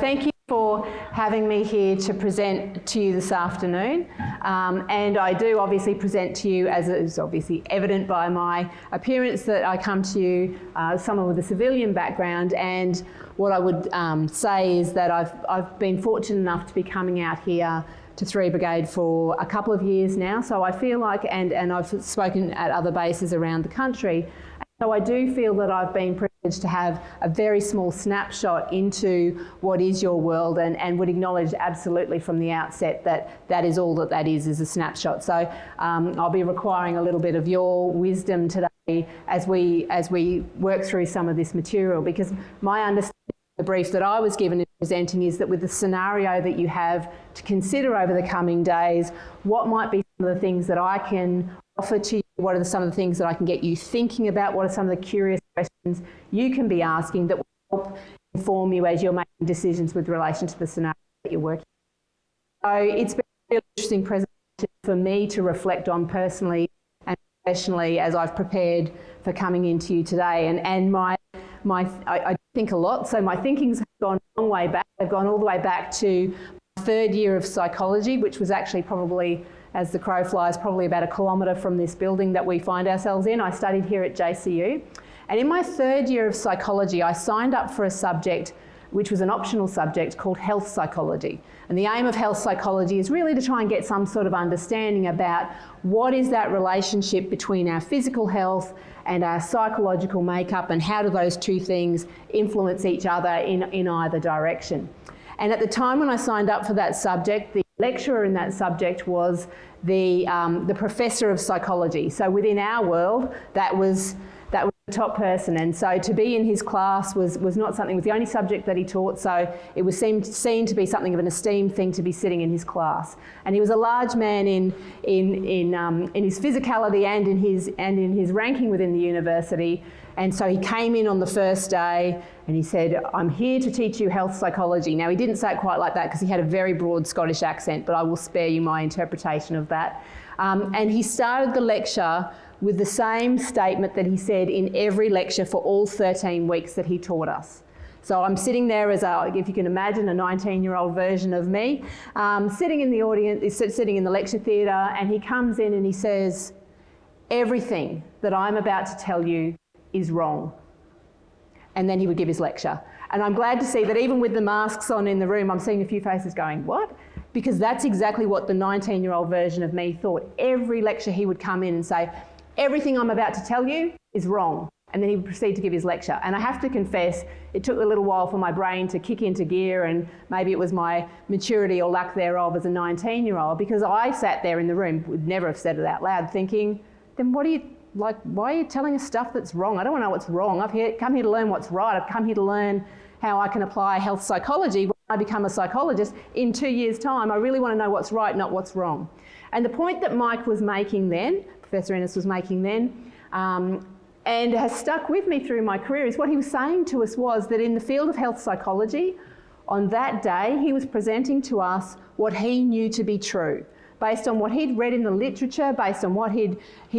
thank you for having me here to present to you this afternoon. And I do obviously present to you, as is obviously evident by my appearance, that I come to you someone with a civilian background. And what I would say is that I've been fortunate enough to be coming out here to 3 Brigade for a couple of years now. So I feel like, and I've spoken at other bases around the country, so I do feel that I've been privileged to have a very small snapshot into what is your world, and would acknowledge absolutely from the outset that that is all that is a snapshot. So I'll be requiring a little bit of your wisdom today as we work through some of this material, because my understanding of the brief that I was given in presenting is that with the scenario that you have to consider over the coming days, what might be some of the things that I can offer to you, what are some of the things that I can get you thinking about, what are some of the curious questions you can be asking that will help inform you as you're making decisions with relation to the scenario that you're working on. So it's been a really interesting presentation for me to reflect on personally and professionally as I've prepared for coming into you today. And I think a lot, so my thinking's gone a long way back. They've gone all the way back to my 3rd year of psychology, which was actually probably, as the crow flies, probably about 1 kilometre from this building that we find ourselves in. I studied here at JCU. And in my 3rd year of psychology, I signed up for a subject which was an optional subject called health psychology. And the aim of health psychology is really to try and get some sort of understanding about what is that relationship between our physical health and our psychological makeup, and how do those two things influence each other in either direction. And at the time when I signed up for that subject, the lecturer in that subject was the professor of psychology. So within our world, that was the top person. And so to be in his class was not something, it was the only subject that he taught, so it was seen to be something of an esteemed thing to be sitting in his class. And he was a large man in his physicality and in his ranking within the university. And so he came in on the first day and he said, "I'm here to teach you health psychology." Now, he didn't say it quite like that because he had a very broad Scottish accent, but I will spare you my interpretation of that. And he started the lecture with the same statement that he said in every lecture for all 13 weeks that he taught us. So I'm sitting there as if you can imagine, a 19-year-old version of me, sitting in the audience, sitting in the lecture theatre, and he comes in and he says, "Everything that I'm about to tell you is wrong." And then he would give his lecture. And I'm glad to see that even with the masks on in the room, I'm seeing a few faces going, "What?" Because that's exactly what the 19-year-old version of me thought. Every lecture he would come in and say, "Everything I'm about to tell you is wrong." And then he would proceed to give his lecture. And I have to confess, it took a little while for my brain to kick into gear, and maybe it was my maturity or lack thereof as a 19-year-old, because I sat there in the room, would never have said it out loud, thinking, then why are you telling us stuff that's wrong? I don't want to know what's wrong. I've come here to learn what's right. I've come here to learn how I can apply health psychology. When I become a psychologist in 2 years' time, I really want to know what's right, not what's wrong. And the point that Mike was making then, Professor Ennis was making then, and has stuck with me through my career, is what he was saying to us was that in the field of health psychology, on that day, he was presenting to us what he knew to be true, based on what he'd read in the literature, based on what he'd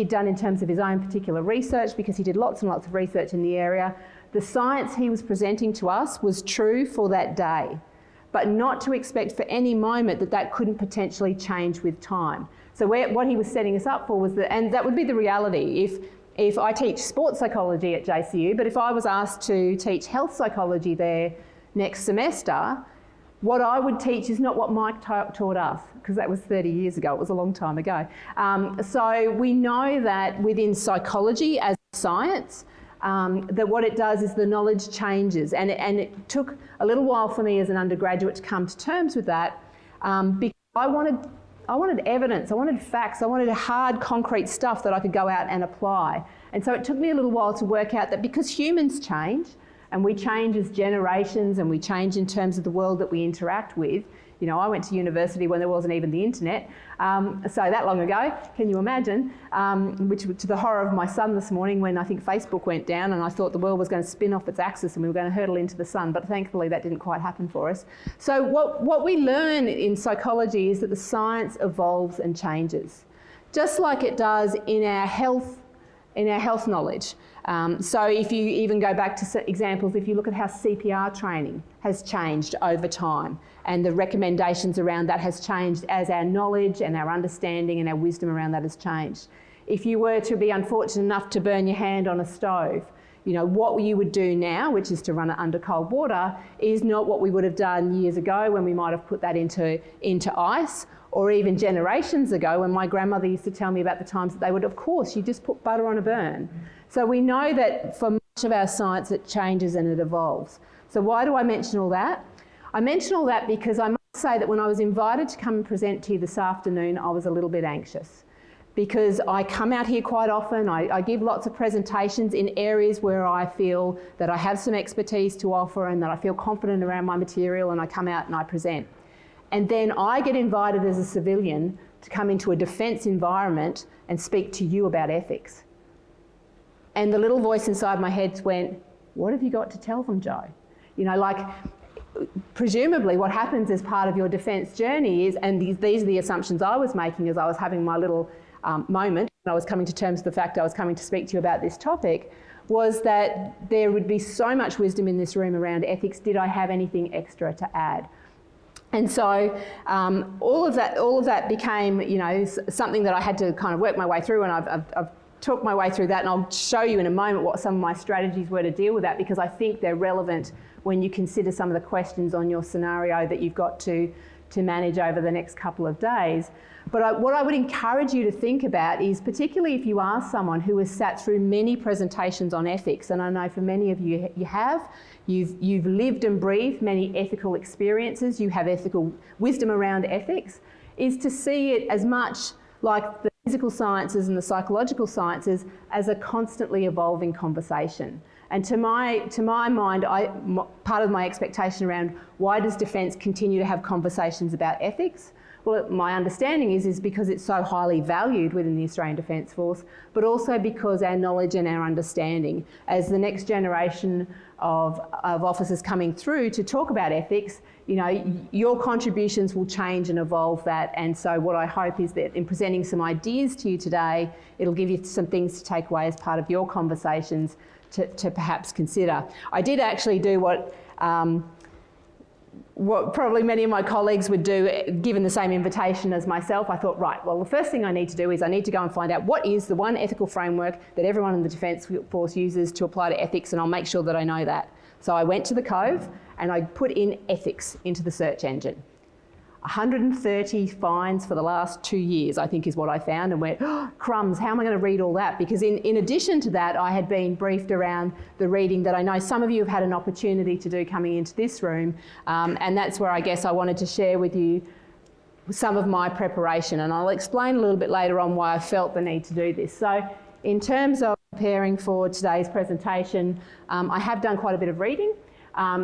done in terms of his own particular research, because he did lots and lots of research in the area. The science he was presenting to us was true for that day, but not to expect for any moment that that couldn't potentially change with time. So what he was setting us up for was that, and that would be the reality if I teach sports psychology at JCU, but if I was asked to teach health psychology there next semester, what I would teach is not what Mike taught us, because that was 30 years ago, it was a long time ago. So we know that within psychology as science, that what it does is the knowledge changes, and it took a little while for me as an undergraduate to come to terms with that, because I wanted evidence, I wanted facts, I wanted hard, concrete stuff that I could go out and apply. And so it took me a little while to work out that because humans change, and we change as generations, and we change in terms of the world that we interact with. You know, I went to university when there wasn't even the internet, so that long ago, can you imagine? Which to the horror of my son this morning when I think Facebook went down and I thought the world was going to spin off its axis and we were going to hurtle into the sun, but thankfully that didn't quite happen for us. So what we learn in psychology is that the science evolves and changes, just like it does in our health in our health knowledge. So if you even go back to examples, if you look at how CPR training has changed over time, and the recommendations around that has changed as our knowledge and our understanding and our wisdom around that has changed. If you were to be unfortunate enough to burn your hand on a stove, you know, what you would do now, which is to run it under cold water, is not what we would have done years ago when we might have put that into ice, or even generations ago when my grandmother used to tell me about the times that they would, of course, you just put butter on a burn. So we know that for much of our science it changes and it evolves. So why do I mention all that? I mention all that because I must say that when I was invited to come and present to you this afternoon, I was a little bit anxious, because I come out here quite often, I give lots of presentations in areas where I feel that I have some expertise to offer and that I feel confident around my material, and I come out and I present. And then I get invited as a civilian to come into a defence environment and speak to you about ethics. And the little voice inside my head went, what have you got to tell them, Jo? You know, like, presumably what happens as part of your defence journey is, and these are the assumptions I was making as I was having my little moment, and I was coming to terms with the fact I was coming to speak to you about this topic, was that there would be so much wisdom in this room around ethics. Did I have anything extra to add? And so all of that became, you know, something that I had to kind of work my way through, and I've talked my way through that, and I'll show you in a moment what some of my strategies were to deal with that, because I think they're relevant when you consider some of the questions on your scenario that you've got to manage over the next couple of days. But what I would encourage you to think about is, particularly if you are someone who has sat through many presentations on ethics, and I know for many of you, you have, you've lived and breathed many ethical experiences, you have ethical wisdom around ethics, is to see it as much like the physical sciences and the psychological sciences as a constantly evolving conversation. And to my mind, part of my expectation around why does defence continue to have conversations about ethics? Well, my understanding is because it's so highly valued within the Australian Defence Force, but also because our knowledge and our understanding, as the next generation of officers coming through to talk about ethics, you know, your contributions will change and evolve that. And so what I hope is that in presenting some ideas to you today, it'll give you some things to take away as part of your conversations to perhaps consider. I did actually do what probably many of my colleagues would do, given the same invitation as myself. I thought, right, well, the first thing I need to do is I need to go and find out what is the one ethical framework that everyone in the Defence Force uses to apply to ethics, and I'll make sure that I know that. So I went to the Cove and I put in ethics into the search engine. 130 finds for the last 2 years, I think is what I found, and went, oh, crumbs, how am I going to read all that? Because in addition to that, I had been briefed around the reading that I know some of you have had an opportunity to do coming into this room, and that's where I guess I wanted to share with you some of my preparation, and I'll explain a little bit later on why I felt the need to do this. So in terms of preparing for today's presentation, I have done quite a bit of reading.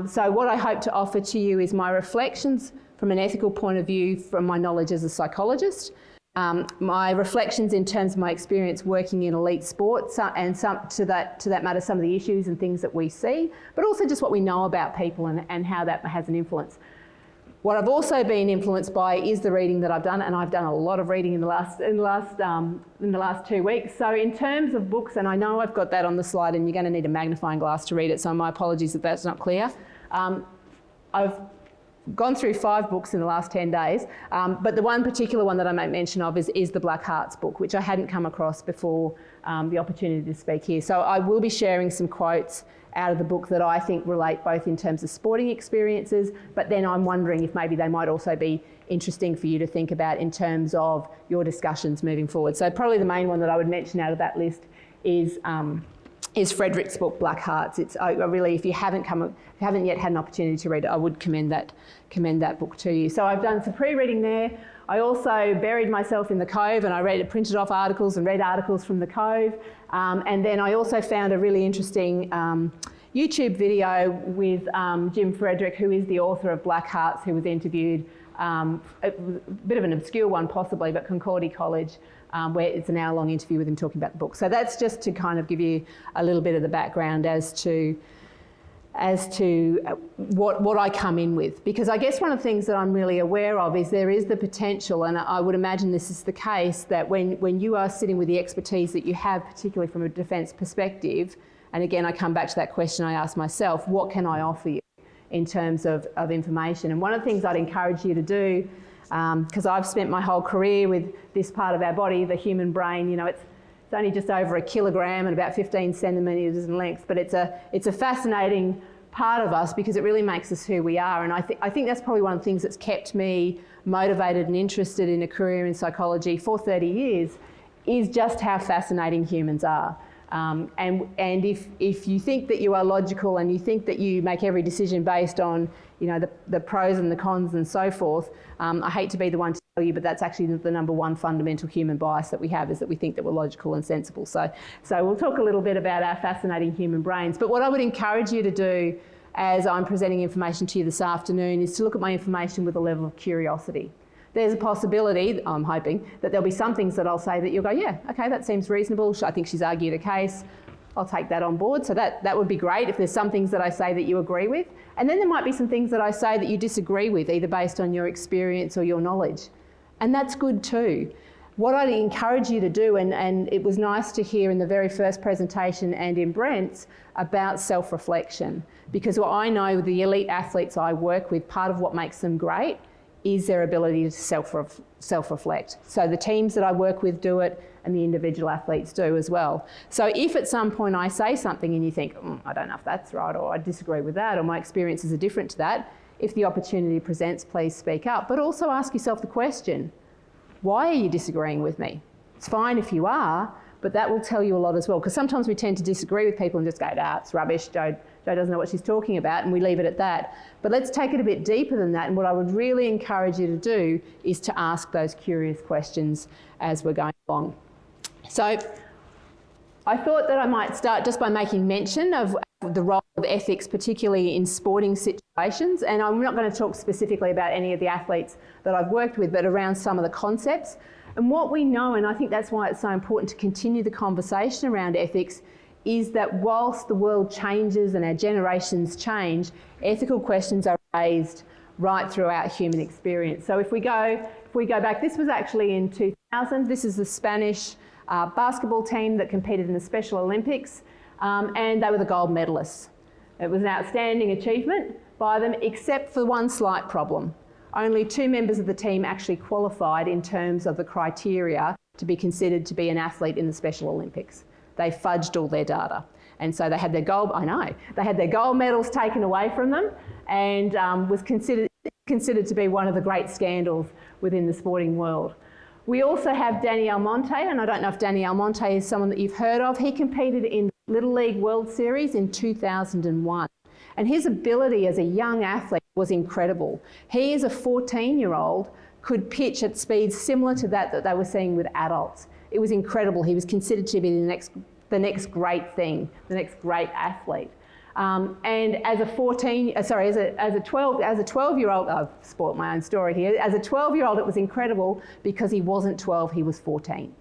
So what I hope to offer to you is my reflections from an ethical point of view from my knowledge as a psychologist, my reflections in terms of my experience working in elite sports, and to that matter, some of the issues and things that we see, but also just what we know about people and how that has an influence. What I've also been influenced by is the reading that I've done, and I've done a lot of reading in the last 2 weeks. So in terms of books, and I know I've got that on the slide, and you're going to need a magnifying glass to read it, so my apologies if that's not clear. I've gone through 5 books in the last 10 days, but the one particular one that I make mention of is the Black Hearts book, which I hadn't come across before the opportunity to speak here. So I will be sharing some quotes out of the book that I think relate both in terms of sporting experiences, but then I'm wondering if maybe they might also be interesting for you to think about in terms of your discussions moving forward. So probably the main one that I would mention out of that list is Frederick's book, Black Hearts. It's really, if you haven't yet had an opportunity to read it, I would commend that book to you. So I've done some pre-reading there. I also buried myself in the Cove, and I printed off articles and read articles from the Cove. And then I also found a really interesting YouTube video with Jim Frederick, who is the author of Black Hearts, who was interviewed, a bit of an obscure one possibly, but Concordia College, where it's an hour-long interview with him talking about the book. So that's just to kind of give you a little bit of the background as to as to what I come in with. Because I guess one of the things that I'm really aware of is there is the potential, and I would imagine this is the case, that when you are sitting with the expertise that you have, particularly from a defence perspective, and again I come back to that question I asked myself, what can I offer you in terms of information? And one of the things I'd encourage you to do, because I've spent my whole career with this part of our body, the human brain, you know, it's only just over a kilogram and about 15 centimetres in length, but it's a fascinating part of us because it really makes us who we are. And I think that's probably one of the things that's kept me motivated and interested in a career in psychology for 30 years, is just how fascinating humans are. And if you think that you are logical and you think that you make every decision based on, you know, the pros and the cons and so forth, I hate to be the one to tell you, but that's actually the number one fundamental human bias that we have, is that we think that we're logical and sensible. So we'll talk a little bit about our fascinating human brains. But what I would encourage you to do as I'm presenting information to you this afternoon is to look at my information with a level of curiosity. There's a possibility, I'm hoping, that there'll be some things that I'll say that you'll go, yeah, okay, that seems reasonable. I think she's argued a case. I'll take that on board. So that would be great if there's some things that I say that you agree with. And then there might be some things that I say that you disagree with, either based on your experience or your knowledge. And that's good too. What I'd encourage you to do, and it was nice to hear in the very first presentation and in Brent's, about self-reflection. Because what I know with the elite athletes I work with, part of what makes them great is their ability to self-reflect. So the teams that I work with do it, and the individual athletes do as well. So if at some point I say something and you think, I don't know if that's right, or I disagree with that, or my experiences are different to that, if the opportunity presents, please speak up. But also ask yourself the question, why are you disagreeing with me? It's fine if you are, but that will tell you a lot as well. Because sometimes we tend to disagree with people and just go, it's rubbish, Jo doesn't know what she's talking about, and we leave it at that. But let's take it a bit deeper than that, and what I would really encourage you to do is to ask those curious questions as we're going along. So I thought that I might start just by making mention of the role of ethics, particularly in sporting situations. And I'm not going to talk specifically about any of the athletes that I've worked with, but around some of the concepts. And what we know, and I think that's why it's so important to continue the conversation around ethics, is that whilst the world changes and our generations change, ethical questions are raised right throughout human experience. So if we go back, this was actually in 2000. This is the Spanish basketball team that competed in the Special Olympics, and they were the gold medalists. It was an outstanding achievement by them, except for one slight problem. Only 2 members of the team actually qualified in terms of the criteria to be considered to be an athlete in the Special Olympics. They fudged all their data. And so they had their gold medals taken away from them, and was considered to be one of the great scandals within the sporting world. We also have Danny Almonte, and I don't know if Danny Almonte is someone that you've heard of. He competed in the Little League World Series in 2001. And his ability as a young athlete was incredible. He, as a 14-year-old, could pitch at speeds similar to that they were seeing with adults. It was incredible. He was considered to be the next great thing, the next great athlete. And as a 12-year-old, I've spoilt my own story here. As a 12-year-old, it was incredible because he wasn't 12, he was 14.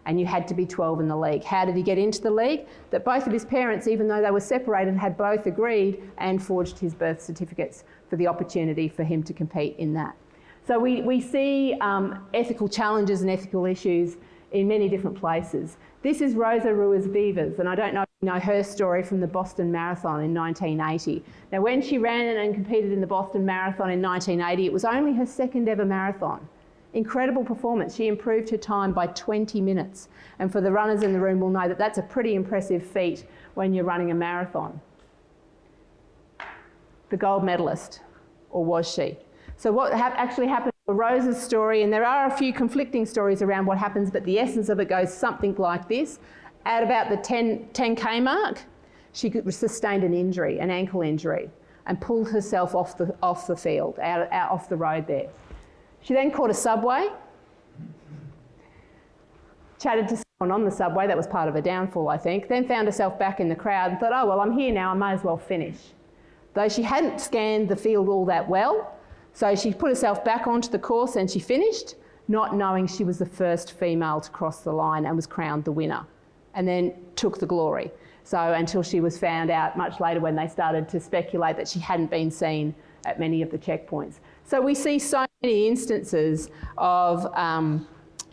And you had to be 12 in the league. How did he get into the league? That both of his parents, even though they were separated, had both agreed and forged his birth certificates for the opportunity for him to compete in that. So we see ethical challenges and ethical issues in many different places. This is Rosa Ruiz-Vivas, and I don't know if you know her story from the Boston Marathon in 1980. Now, when she ran and competed in the Boston Marathon in 1980, it was only her second ever marathon. Incredible performance. She improved her time by 20 minutes. And for the runners in the room will know that that's a pretty impressive feat when you're running a marathon. The gold medalist, or was she? So what actually happened to Rosa's story, and there are a few conflicting stories around what happens, but the essence of it goes something like this. At about the 10K mark, she sustained an injury, an ankle injury, and pulled herself off the field, out off the road there. She then caught a subway, chatted to someone on the subway, that was part of her downfall, I think, then found herself back in the crowd and thought, oh, well, I'm here now, I may as well finish. Though she hadn't scanned the field all that well, so she put herself back onto the course and she finished, not knowing she was the first female to cross the line and was crowned the winner, and then took the glory. So until she was found out much later when they started to speculate that she hadn't been seen at many of the checkpoints. So we see so many instances of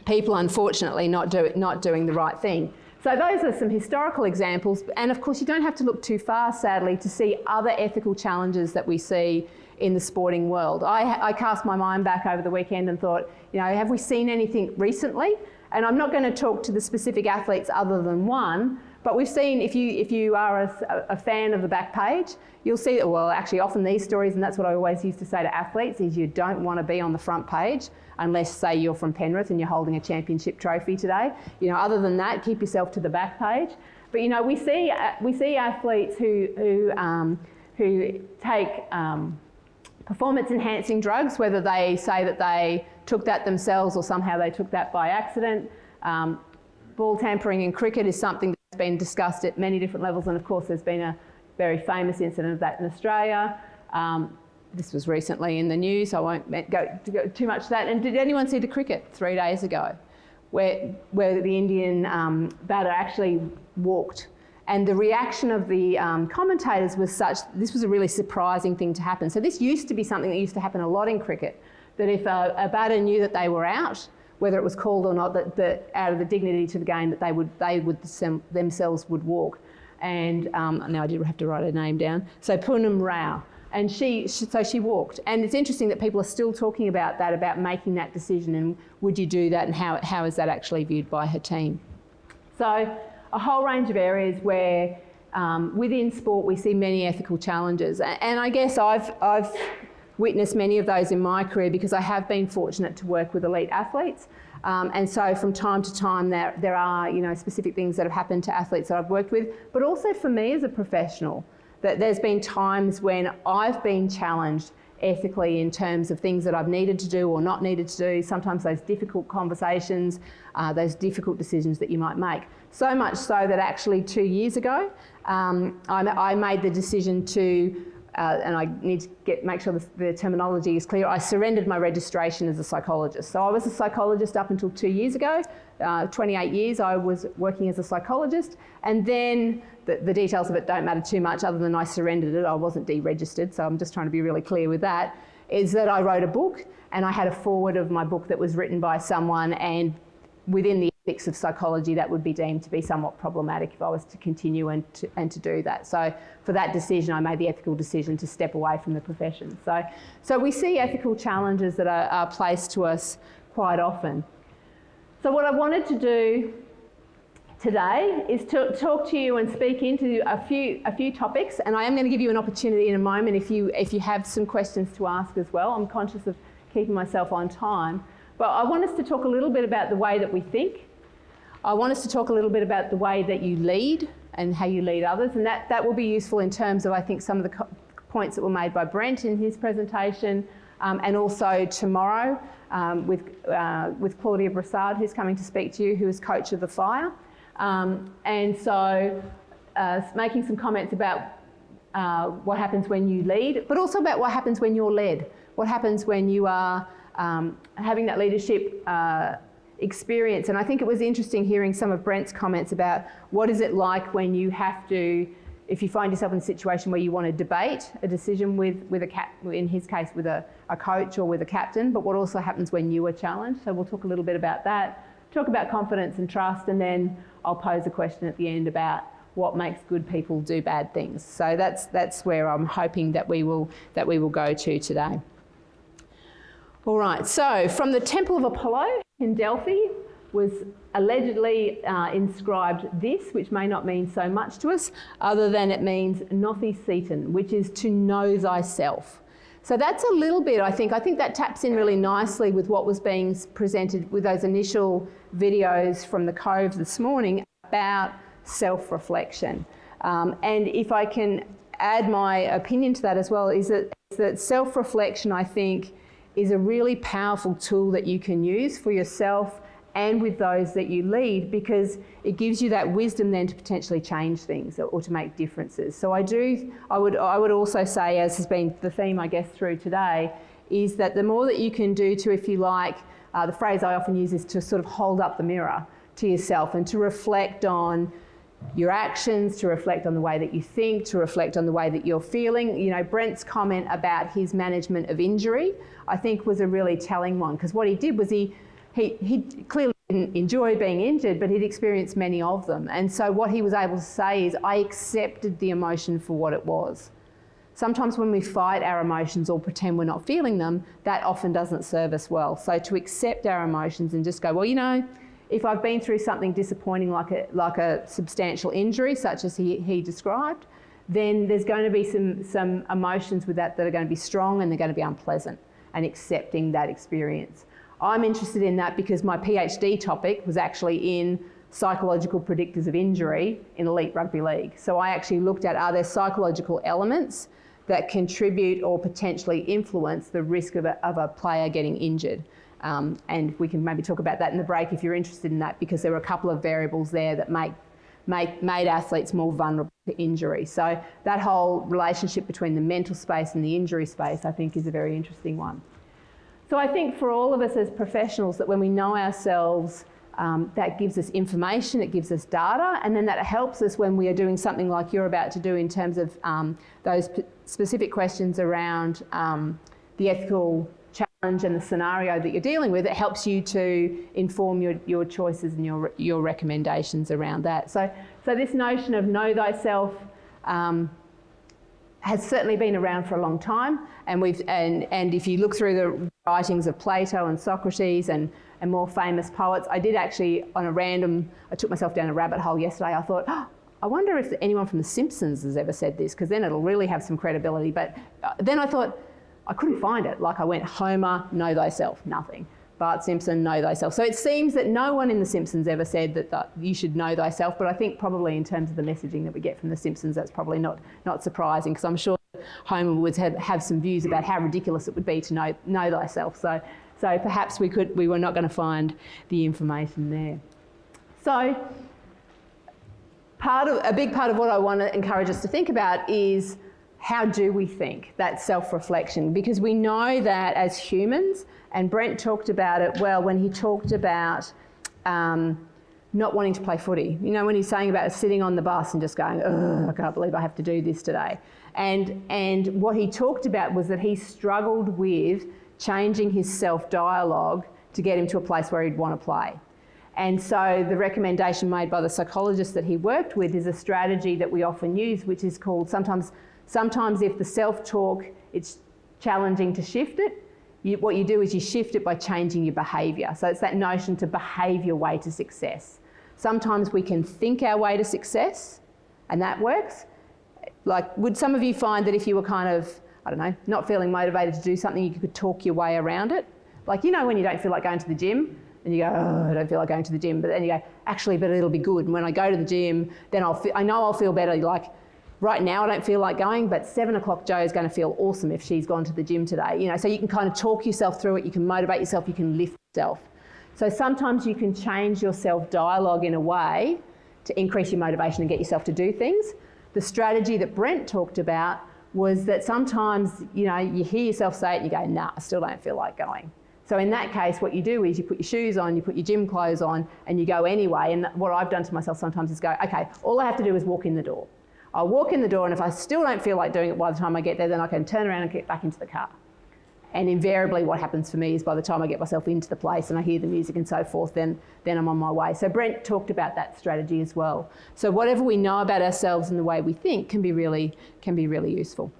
people unfortunately not doing the right thing. So those are some historical examples, and of course you don't have to look too far, sadly, to see other ethical challenges that we see in the sporting world. I cast my mind back over the weekend and thought, you know, have we seen anything recently? And I'm not going to talk to the specific athletes other than one, but we've seen, if you are a fan of the back page, you'll see that, well, actually often these stories, and that's what I always used to say to athletes, is you don't want to be on the front page unless, say, you're from Penrith and you're holding a championship trophy today. You know, other than that, keep yourself to the back page. But, you know, we see athletes who take performance-enhancing drugs, whether they say that they took that themselves or somehow they took that by accident. Ball tampering in cricket is something that's been discussed at many different levels, and of course there's been a very famous incident of that in Australia. This was recently in the news, I won't go too much to that. And did anyone see the cricket 3 days ago where the Indian batter actually walked? And the reaction of the commentators was such, this was a really surprising thing to happen. So this used to be something that used to happen a lot in cricket, that if a batter knew that they were out, whether it was called or not, that out of the dignity to the game, that they themselves would walk. And now I did have to write her name down. So Poonam Rao. And so she walked. And it's interesting that people are still talking about that, about making that decision and would you do that and how is that actually viewed by her team. So a whole range of areas where within sport we see many ethical challenges. And I guess I've witnessed many of those in my career because I have been fortunate to work with elite athletes. And so from time to time there are, you know, specific things that have happened to athletes that I've worked with, but also for me as a professional, that there's been times when I've been challenged ethically in terms of things that I've needed to do or not needed to do, sometimes those difficult conversations, those difficult decisions that you might make. So much so that actually 2 years ago, I made the decision to, and I need to make sure the terminology is clear, I surrendered my registration as a psychologist. So I was a psychologist up until 2 years ago. 28 years I was working as a psychologist, and then the details of it don't matter too much other than I surrendered it. I wasn't deregistered, so I'm just trying to be really clear with that, is that I wrote a book and I had a foreword of my book that was written by someone, and within the ethics of psychology that would be deemed to be somewhat problematic if I was to continue and to do that. So for that decision I made the ethical decision to step away from the profession. So we see ethical challenges that are placed to us quite often. So what I wanted to do today is to talk to you and speak into a few topics, and I am going to give you an opportunity in a moment if you have some questions to ask as well. I'm conscious of keeping myself on time, but I want us to talk a little bit about the way that we think. I want us to talk a little bit about the way that you lead and how you lead others, and that will be useful in terms of, I think, some of the points that were made by Brent in his presentation, and also tomorrow with Claudia Brassard, who's coming to speak to you, who is coach of the Fire. And so making some comments about what happens when you lead, but also about what happens when you're led. What happens when you are having that leadership experience. And I think it was interesting hearing some of Brent's comments about what is it like when you have to, if you find yourself in a situation where you want to debate a decision with in his case with a coach or with a captain, but what also happens when you are challenged. So we'll talk a little bit about that, talk about confidence and trust, and then I'll pose a question at the end about what makes good people do bad things. So that's where I'm hoping that we will go to today. All right, so from the Temple of Apollo in Delphi was allegedly inscribed this, which may not mean so much to us, other than it means Nothi Seton, which is to know thyself. So that's a little bit, I think that taps in really nicely with what was being presented with those initial videos from the Cove this morning about self-reflection. And if I can add my opinion to that as well, is that self-reflection, I think, is a really powerful tool that you can use for yourself and with those that you lead, because it gives you that wisdom then to potentially change things or to make differences. So I would also say, as has been the theme I guess through today, is that the more that you can do to, if you like, the phrase I often use is to sort of hold up the mirror to yourself and to reflect on, your actions, to reflect on the way that you think, to reflect on the way that you're feeling. You know, Brent's comment about his management of injury, I think was a really telling one, because what he did was he clearly didn't enjoy being injured, but he'd experienced many of them. And so what he was able to say is, I accepted the emotion for what it was. Sometimes when we fight our emotions or pretend we're not feeling them, that often doesn't serve us well. So to accept our emotions and just go, well, you know, if I've been through something disappointing like a substantial injury, such as he described, then there's going to be some emotions with that are going to be strong and they're going to be unpleasant, and accepting that experience. I'm interested in that because my PhD topic was actually in psychological predictors of injury in elite rugby league. So I actually looked at, are there psychological elements that contribute or potentially influence the risk of a player getting injured? And we can maybe talk about that in the break if you're interested in that, because there were a couple of variables there that made athletes more vulnerable to injury. So that whole relationship between the mental space and the injury space, I think, is a very interesting one. So I think for all of us as professionals, that when we know ourselves, that gives us information, it gives us data, and then that helps us when we are doing something like you're about to do in terms of those specific questions around the ethical challenge and the scenario that you're dealing with. It helps you to inform your choices and your recommendations around that. So this notion of know thyself has certainly been around for a long time, and if you look through the writings of Plato and Socrates and more famous poets, I did actually, I took myself down a rabbit hole yesterday. I thought, oh, I wonder if anyone from The Simpsons has ever said this, because then it'll really have some credibility. But then I thought, I couldn't find it. Like I went, Homer, know thyself, nothing. Bart Simpson, know thyself. So it seems that no one in The Simpsons ever said that you should know thyself, but I think probably in terms of the messaging that we get from The Simpsons, that's probably not surprising, because I'm sure Homer would have some views about how ridiculous it would be to know thyself. So perhaps we were not going to find the information there. So a big part of what I want to encourage us to think about is, how do we think? That self-reflection, because we know that as humans, and Brent talked about it well when he talked about not wanting to play footy. You know, when he's saying about sitting on the bus and just going, oh, I can't believe I have to do this today. And what he talked about was that he struggled with changing his self-dialogue to get him to a place where he'd want to play. And so the recommendation made by the psychologist that he worked with is a strategy that we often use, which is called sometimes if the self-talk, it's challenging to shift it, what you do is you shift it by changing your behaviour. So it's that notion to behave your way to success. Sometimes we can think our way to success, and that works. Like, would some of you find that if you were kind of, I don't know, not feeling motivated to do something, you could talk your way around it? Like, you know, when you don't feel like going to the gym, and you go, oh, I don't feel like going to the gym, but then you go, actually, but it'll be good. And when I go to the gym, then I know I'll feel better. Like, right now I don't feel like going, but 7 o'clock Jo is going to feel awesome if she's gone to the gym today. You know, so you can kind of talk yourself through it, you can motivate yourself, you can lift yourself. So sometimes you can change your self-dialogue in a way to increase your motivation and get yourself to do things. The strategy that Brent talked about was that sometimes, you know, you hear yourself say it and you go, nah, I still don't feel like going. So in that case, what you do is you put your shoes on, you put your gym clothes on, and you go anyway. And what I've done to myself sometimes is go, okay, all I have to do is walk in the door. I'll walk in the door, and if I still don't feel like doing it by the time I get there, then I can turn around and get back into the car. And invariably what happens for me is by the time I get myself into the place and I hear the music and so forth, then I'm on my way. So Brent talked about that strategy as well. So whatever we know about ourselves and the way we think can be really useful.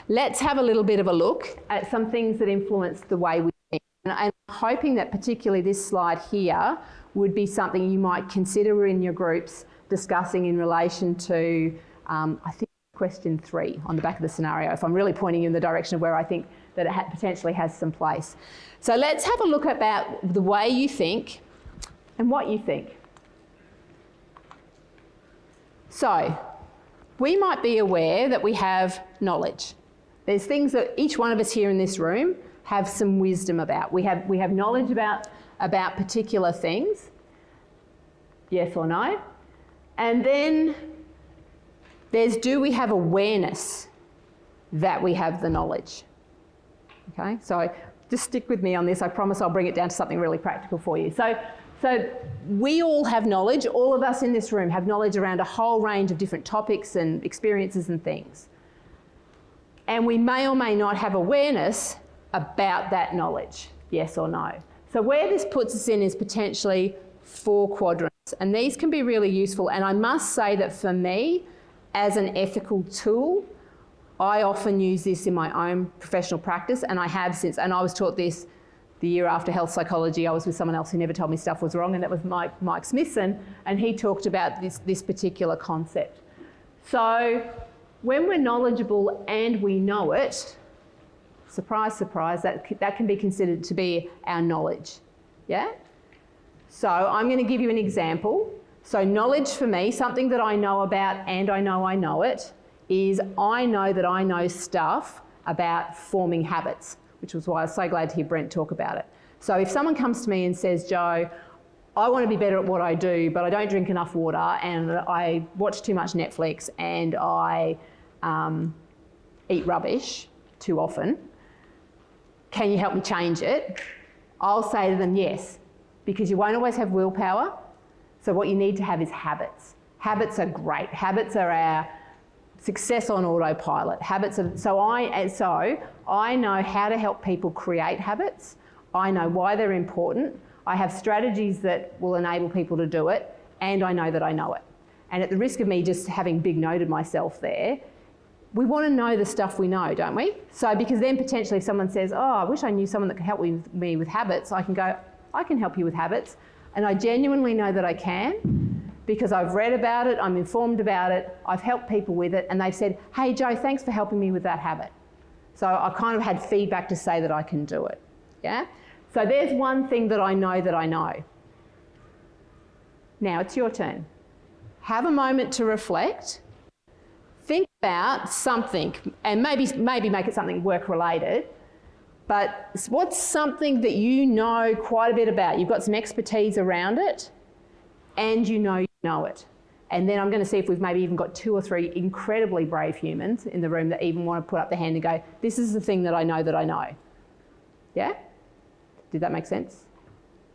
Let's have a little bit of a look at some things that influence the way we think. And I'm hoping that particularly this slide here would be something you might consider in your groups discussing in relation to, I think, question 3 on the back of the scenario, if I'm really pointing you in the direction of where I think that it potentially has some place. So let's have a look about the way you think and what you think. So we might be aware that we have knowledge. There's things that each one of us here in this room have some wisdom about. We have knowledge about particular things, yes or no? And then there's, do we have awareness that we have the knowledge? Okay, so just stick with me on this. I promise I'll bring it down to something really practical for you. So So we all have knowledge, all of us in this room have knowledge around a whole range of different topics and experiences and things. And we may or may not have awareness about that knowledge, yes or no. So where this puts us in is potentially 4 quadrants, and these can be really useful. And I must say that for me, as an ethical tool, I often use this in my own professional practice, and I have since, and I was taught this the year after health psychology. I was with someone else who never told me stuff was wrong, and that was Mike Smithson, and he talked about this particular concept. So when we're knowledgeable and we know it, surprise, surprise, that can be considered to be our knowledge, yeah? So I'm going to give you an example. So knowledge for me, something that I know about and I know it, is I know that I know stuff about forming habits, which was why I was so glad to hear Brent talk about it. So if someone comes to me and says, Jo, I want to be better at what I do, but I don't drink enough water and I watch too much Netflix and I eat rubbish too often, can you help me change it? I'll say to them, yes, because you won't always have willpower. So what you need to have is habits. Habits are great. Habits are our success on autopilot. So I know how to help people create habits. I know why they're important. I have strategies that will enable people to do it, and I know that I know it. And at the risk of me just having big noted myself there, we want to know the stuff we know, don't we? So because then potentially if someone says, oh, I wish I knew someone that could help me with habits, I can go, I can help you with habits. And I genuinely know that I can because I've read about it, I'm informed about it, I've helped people with it, and they've said, hey, Jo, thanks for helping me with that habit. So I kind of had feedback to say that I can do it, yeah? So there's one thing that I know that I know. Now it's your turn. Have a moment to reflect. Think about something, and maybe make it something work-related, but what's something that you know quite a bit about? You've got some expertise around it, and you know it. And then I'm going to see if we've maybe even got 2 or 3 incredibly brave humans in the room that even want to put up their hand and go, this is the thing that I know. Yeah? Did that make sense?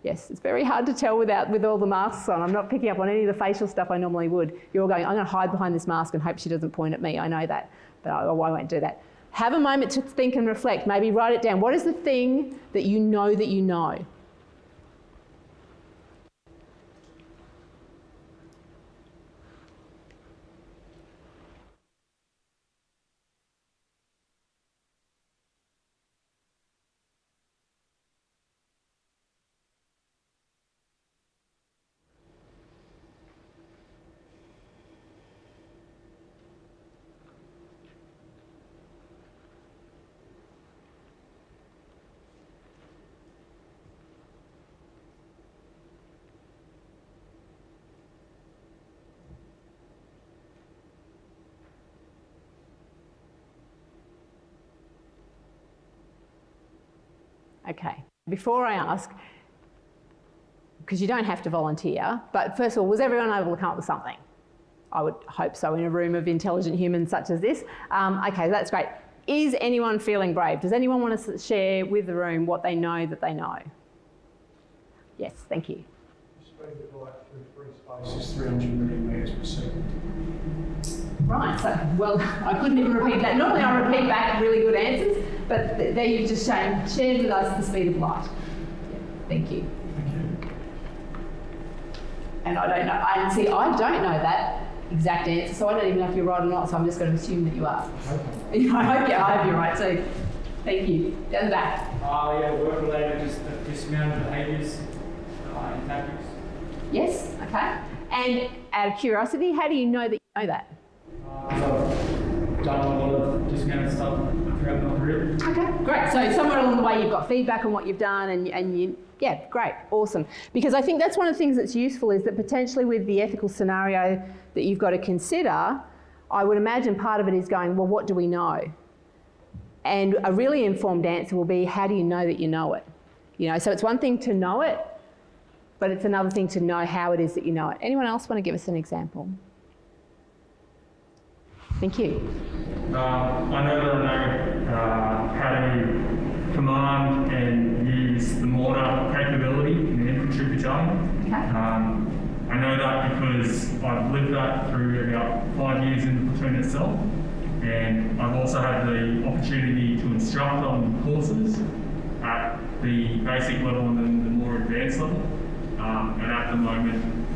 Yes, it's very hard to tell with all the masks on. I'm not picking up on any of the facial stuff I normally would. You're all going, I'm going to hide behind this mask and hope she doesn't point at me. I know that, but I won't do that. Have a moment to think and reflect. Maybe write it down. What is the thing that you know that you know? Okay, before I ask, because you don't have to volunteer, but first of all, was everyone able to come up with something? I would hope so in a room of intelligent humans such as this. Okay, that's great. Is anyone feeling brave? Does anyone want to share with the room what they know that they know? Yes, thank you. Speed of light through free space is 300 million metres per second. Right, so, well, I couldn't even repeat that. Normally I repeat back really good answers, but there you've just shared with us the speed of light. Yeah, thank you. Thank you. And I don't know, I don't know that exact answer, so I don't even know if you're right or not, so I'm just going to assume that you are. I hope you're right too. Thank you. Down the back. Yeah, work-related, just dismounted behaviours and tactics. Yes, okay. And out of curiosity, how do you know that you know that? I've done a lot of dismounted stuff throughout my career. Okay, great. So somewhere along the way you've got feedback on what you've done and you, yeah, great, awesome. Because I think that's one of the things that's useful is that potentially with the ethical scenario that you've got to consider, I would imagine part of it is going, well, what do we know? And a really informed answer will be, how do you know that you know it? You know, so it's one thing to know it, but it's another thing to know how it is that you know it. Anyone else want to give us an example? Thank you. I know that I know how to command and use the mortar capability in the infantry battalion. Okay. I know that because I've lived that through about 5 years in the platoon itself, and I've also had the opportunity to instruct on courses at the basic level and then the more advanced level. And at the moment,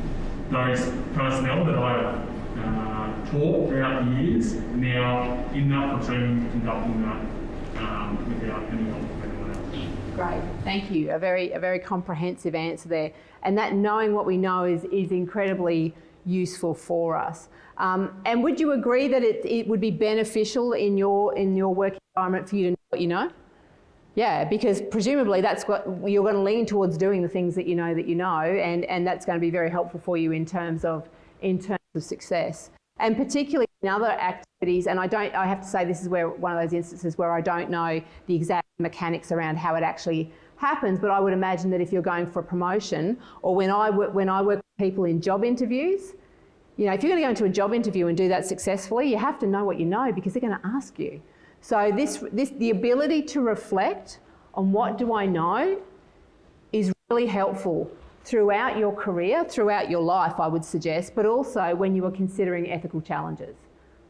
those personnel that I've taught throughout the years now in that platoon conducting that without any help from anyone else. Great, thank you. A very comprehensive answer there. And that knowing what we know is incredibly useful for us. And would you agree that it would be beneficial in your work environment for you to know what you know? Yeah, because presumably that's what you're going to lean towards, doing the things that you know, and that's going to be very helpful for you in terms of success. And particularly in other activities, and I have to say this is where one of those instances where I don't know the exact mechanics around how it actually happens, but I would imagine that if you're going for a promotion, or when I work with people in job interviews, you know, if you're going to go into a job interview and do that successfully, you have to know what you know because they're going to ask you. So the ability to reflect on what do I know is really helpful throughout your career, throughout your life, I would suggest, but also when you are considering ethical challenges.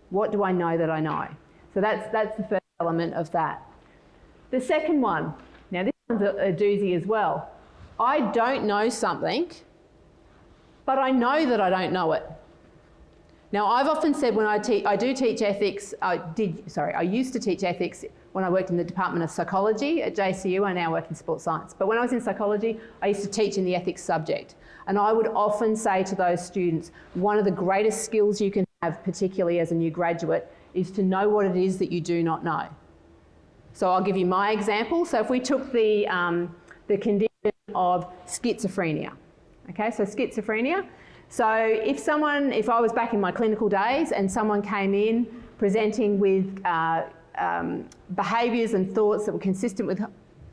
What do I know that I know? So that's the first element of that. The second one, now this one's a doozy as well. I don't know something, but I know that I don't know it. Now, I've often said when I do teach ethics, I used to teach ethics when I worked in the Department of Psychology at JCU. I now work in sports science. But when I was in psychology, I used to teach in the ethics subject. And I would often say to those students, one of the greatest skills you can have, particularly as a new graduate, is to know what it is that you do not know. So I'll give you my example. So if we took the condition of schizophrenia, okay, so schizophrenia. So if I was back in my clinical days and someone came in presenting with behaviours and thoughts that were consistent with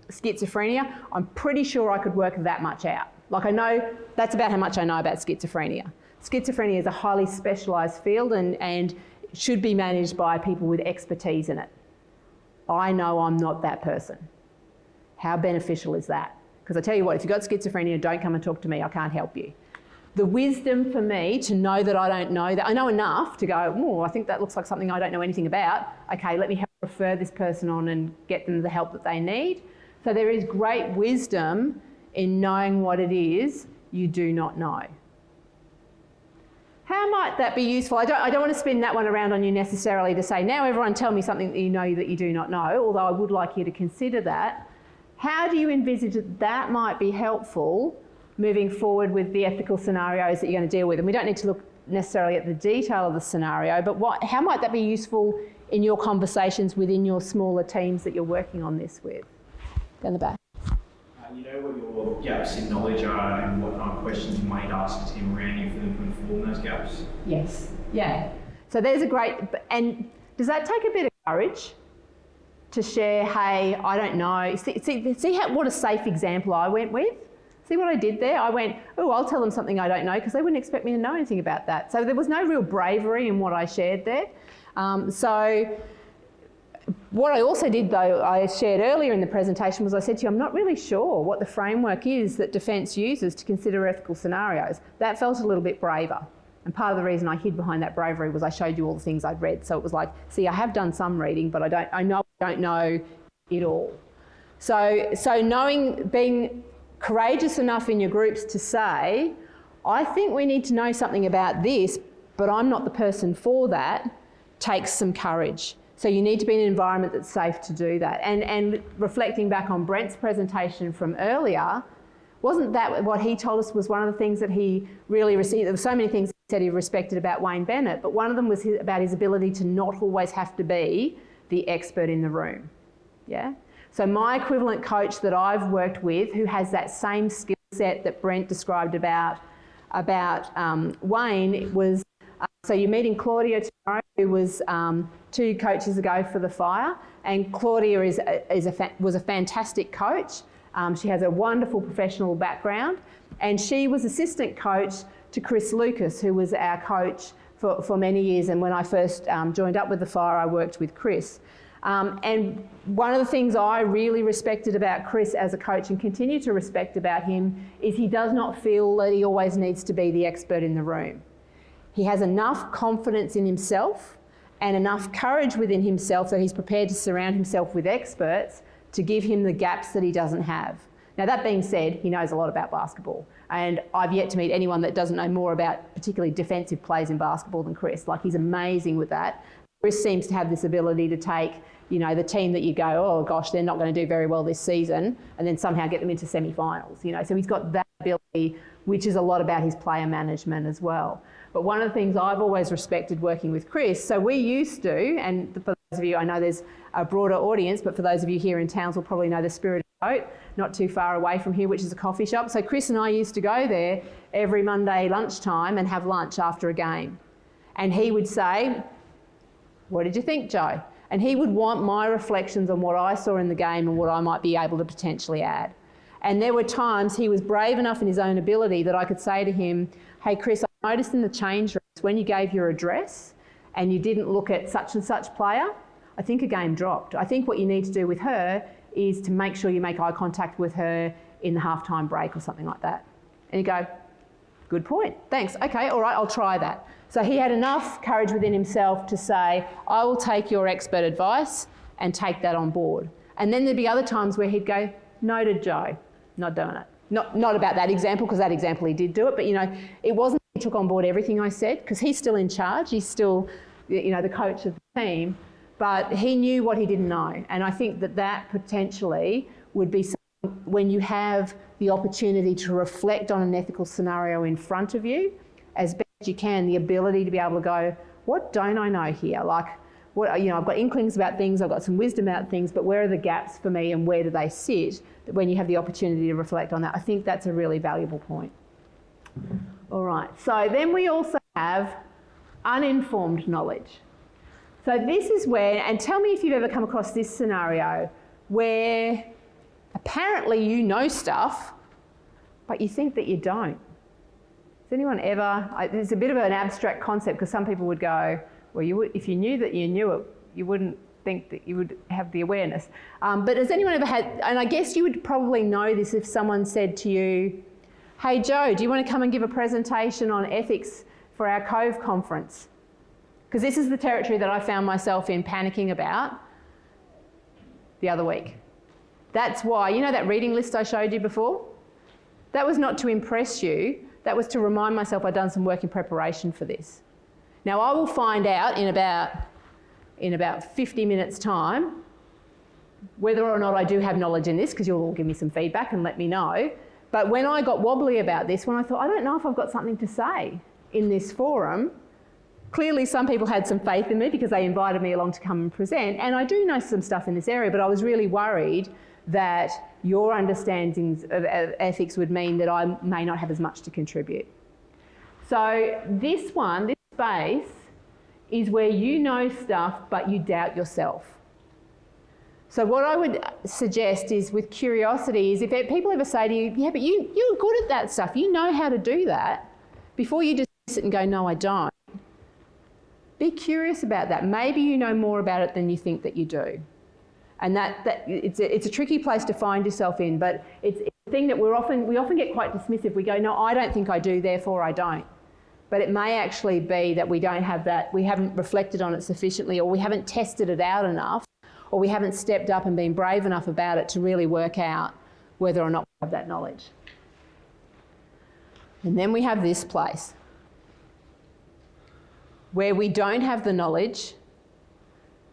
schizophrenia, I'm pretty sure I could work that much out. Like, I know that's about how much I know about schizophrenia. Schizophrenia is a highly specialised field and should be managed by people with expertise in it. I know I'm not that person. How beneficial is that? Because I tell you what, if you've got schizophrenia, don't come and talk to me, I can't help you. The wisdom for me to know that I don't know that, I know enough to go, oh, I think that looks like something I don't know anything about. Okay, let me help refer this person on and get them the help that they need. So there is great wisdom in knowing what it is you do not know. How might that be useful? I don't want to spin that one around on you necessarily to say, now everyone tell me something that you do not know, although I would like you to consider that. How do you envisage that might be helpful moving forward with the ethical scenarios that you're going to deal with? And we don't need to look necessarily at the detail of the scenario, but how might that be useful in your conversations within your smaller teams that you're working on this with? Down the back. You know what your gaps in knowledge are and what kind of questions you might ask a team around you for them to inform those gaps? Yes, yeah. So there's a great, and does that take a bit of courage to share, hey, I don't know. See what a safe example I went with? See what I did there? I went, oh, I'll tell them something I don't know because they wouldn't expect me to know anything about that. So there was no real bravery in what I shared there. So what I also did, though, I shared earlier in the presentation, was I said to you, I'm not really sure what the framework is that Defence uses to consider ethical scenarios. That felt a little bit braver. And part of the reason I hid behind that bravery was I showed you all the things I'd read. So it was like, see, I have done some reading, but I don't know it all. So being courageous enough in your groups to say, I think we need to know something about this, but I'm not the person for that, takes some courage. So you need to be in an environment that's safe to do that. And reflecting back on Brent's presentation from earlier, wasn't that what he told us was one of the things that he really received? There were so many things he said he respected about Wayne Bennett, but one of them was about his ability to not always have to be the expert in the room. Yeah? So my equivalent coach that I've worked with, who has that same skill set that Brent described about Wayne, was, so you're meeting Claudia tomorrow, who was 2 coaches ago for the fire, and Claudia was a fantastic coach. She has a wonderful professional background, and she was assistant coach to Chris Lucas, who was our coach for many years, and when I first joined up with the fire, I worked with Chris. And one of the things I really respected about Chris as a coach and continue to respect about him is he does not feel that he always needs to be the expert in the room. He has enough confidence in himself and enough courage within himself that he's prepared to surround himself with experts to give him the gaps that he doesn't have. Now, that being said, he knows a lot about basketball, and I've yet to meet anyone that doesn't know more about particularly defensive plays in basketball than Chris. Like, he's amazing with that. Chris seems to have this ability to take, you know, the team that you go, oh gosh, they're not going to do very well this season, and then somehow get them into semi-finals, you know. So he's got that ability, which is a lot about his player management as well. But one of the things I've always respected working with Chris, so we used to, and for those of you, I know there's a broader audience, but for those of you here in Towns will probably know the Spirit of Boat, not too far away from here, which is a coffee shop. So Chris and I used to go there every Monday lunchtime and have lunch after a game. And he would say, what did you think, Joe? And he would want my reflections on what I saw in the game and what I might be able to potentially add. And there were times he was brave enough in his own ability that I could say to him, hey Chris, I noticed in the change rooms when you gave your address and you didn't look at such and such player, I think a game dropped. I think what you need to do with her is to make sure you make eye contact with her in the halftime break or something like that. And you go, good point, thanks. Okay, all right, I'll try that. So he had enough courage within himself to say, I will take your expert advice and take that on board. And then there'd be other times where he'd go, noted, Joe, not doing it. Not about that example, because that example he did do it, but you know, it wasn't he took on board everything I said, because he's still in charge, he's still, you know, the coach of the team, but he knew what he didn't know. And I think that that potentially would be something when you have the opportunity to reflect on an ethical scenario in front of you, as best you can, the ability to be able to go, what don't I know here? Like, what, you know, I've got inklings about things, I've got some wisdom about things, but where are the gaps for me and where do they sit? When you have the opportunity to reflect on that, I think that's a really valuable point. All right, so then we also have uninformed knowledge. So this is where, and tell me if you've ever come across this scenario where apparently you know stuff, but you think that you don't. Has anyone ever, it's a bit of an abstract concept because some people would go, well, you would, if you knew that you knew it, you wouldn't think that you would have the awareness. But has anyone ever had, and I guess you would probably know this if someone said to you, hey Joe, do you want to come and give a presentation on ethics for our Cove conference? Because this is the territory that I found myself in panicking about the other week. That's why, you know that reading list I showed you before? That was not to impress you, that was to remind myself I'd done some work in preparation for this. Now I will find out in about 50 minutes time whether or not I do have knowledge in this, because you'll all give me some feedback and let me know. But when I got wobbly about this, when I thought, I don't know if I've got something to say in this forum, clearly some people had some faith in me because they invited me along to come and present, and I do know some stuff in this area, but I was really worried that your understandings of ethics would mean that I may not have as much to contribute. So this space is where you know stuff but you doubt yourself. So what I would suggest is with curiosity is if people ever say to you, yeah, but you're good at that stuff, you know how to do that, before you just sit and go, no, I don't. Be curious about that. Maybe you know more about it than you think that you do. And it's a tricky place to find yourself in, but it's a thing that we often get quite dismissive. We go, no, I don't think I do, therefore I don't. But it may actually be that we don't have that, we haven't reflected on it sufficiently, or we haven't tested it out enough, or we haven't stepped up and been brave enough about it to really work out whether or not we have that knowledge. And then we have this place where we don't have the knowledge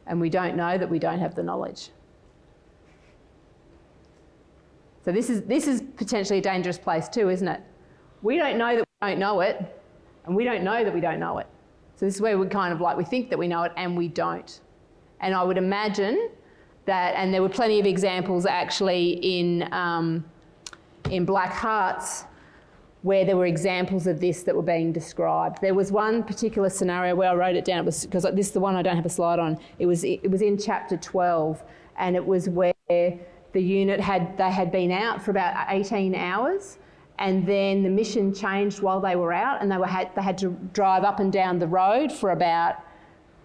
and we don't know that we don't have the knowledge. So this is potentially a dangerous place too, isn't it? We don't know that we don't know it, and we don't know that we don't know it. So this is where we kind of like, we think that we know it and we don't. And I would imagine that, and there were plenty of examples actually in Black Hearts where there were examples of this that were being described. There was one particular scenario where I wrote it down, it was, because this is the one I don't have a slide on, it was in chapter 12, and it was where the unit had been out for about 18 hours, and then the mission changed while they were out, and they had to drive up and down the road for about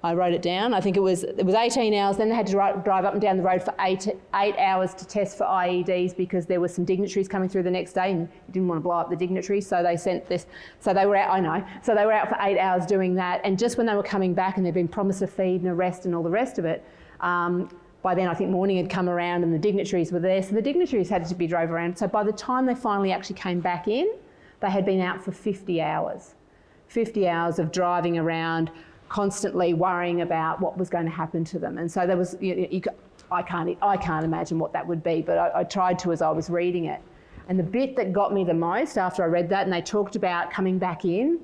I wrote it down. I think it was 18 hours. Then they had to drive up and down the road for eight hours to test for IEDs because there were some dignitaries coming through the next day and you didn't want to blow up the dignitaries, so they sent this. So they were out, I know. So they were out for 8 hours doing that, and just when they were coming back and they'd been promised a feed and a rest and all the rest of it, by then I think morning had come around and the dignitaries were there, so the dignitaries had to be drove around. So by the time they finally actually came back in, they had been out for 50 hours. 50 hours of driving around, constantly worrying about what was going to happen to them. And so there was, I can't imagine what that would be, but I tried to as I was reading it. And the bit that got me the most after I read that, and they talked about coming back in,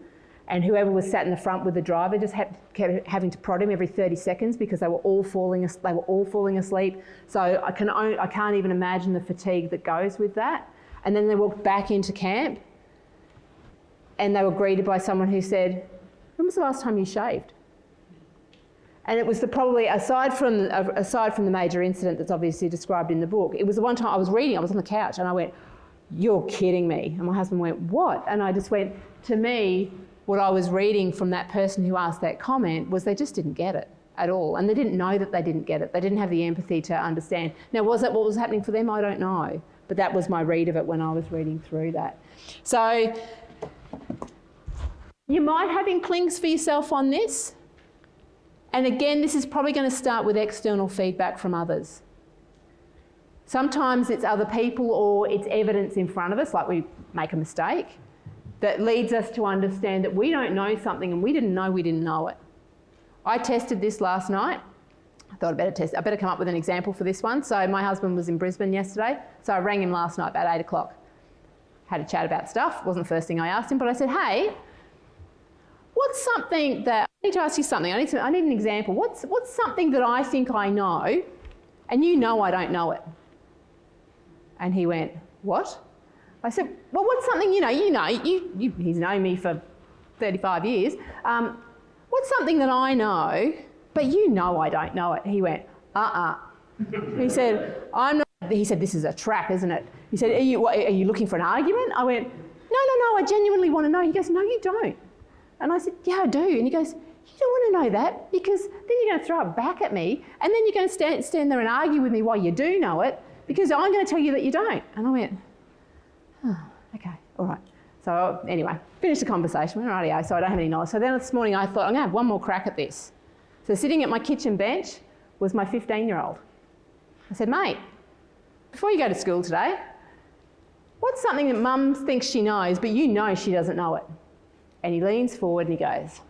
and whoever was sat in the front with the driver just kept having to prod him every 30 seconds because they were all falling asleep. So I can't even imagine the fatigue that goes with that. And then they walked back into camp, and they were greeted by someone who said, "When was the last time you shaved?" And it was probably, aside from the major incident that's obviously described in the book, it was the one time I was reading, I was on the couch and I went, "You're kidding me." And my husband went, "What?" And I just went, to me, what I was reading from that person who asked that comment was they just didn't get it at all. And they didn't know that they didn't get it. They didn't have the empathy to understand. Now, was that what was happening for them? I don't know. But that was my read of it when I was reading through that. So you might have inklings for yourself on this. And again, this is probably going to start with external feedback from others. Sometimes it's other people or it's evidence in front of us, like we make a mistake, that leads us to understand that we don't know something and we didn't know it. I tested this last night. I thought I better come up with an example for this one. So my husband was in Brisbane yesterday, so I rang him last night about 8 o'clock. Had a chat about stuff. Wasn't the first thing I asked him, but I said, "Hey, what's something that, I need to ask you something, I need an example. What's something that I think I know and you know I don't know it?" And he went, "What?" I said, "Well, what's something he's known me for 35 years. What's something that I know, but you know I don't know it?" He went, He said, he said, "This is a trap, isn't it?" He said, are you looking for an argument?" I went, No, I genuinely want to know." He goes, "No, you don't." And I said, "Yeah, I do." And he goes, "You don't want to know that because then you're going to throw it back at me and then you're going to stand there and argue with me why you do know it because I'm going to tell you that you don't." And I went, "Okay, all right." So anyway, finished the conversation, went, "Rightio," so I don't have any knowledge. So then this morning I thought, I'm going to have one more crack at this. So sitting at my kitchen bench was my 15-year-old. I said, "Mate, before you go to school today, what's something that Mum thinks she knows but you know she doesn't know it?" And he leans forward and he goes,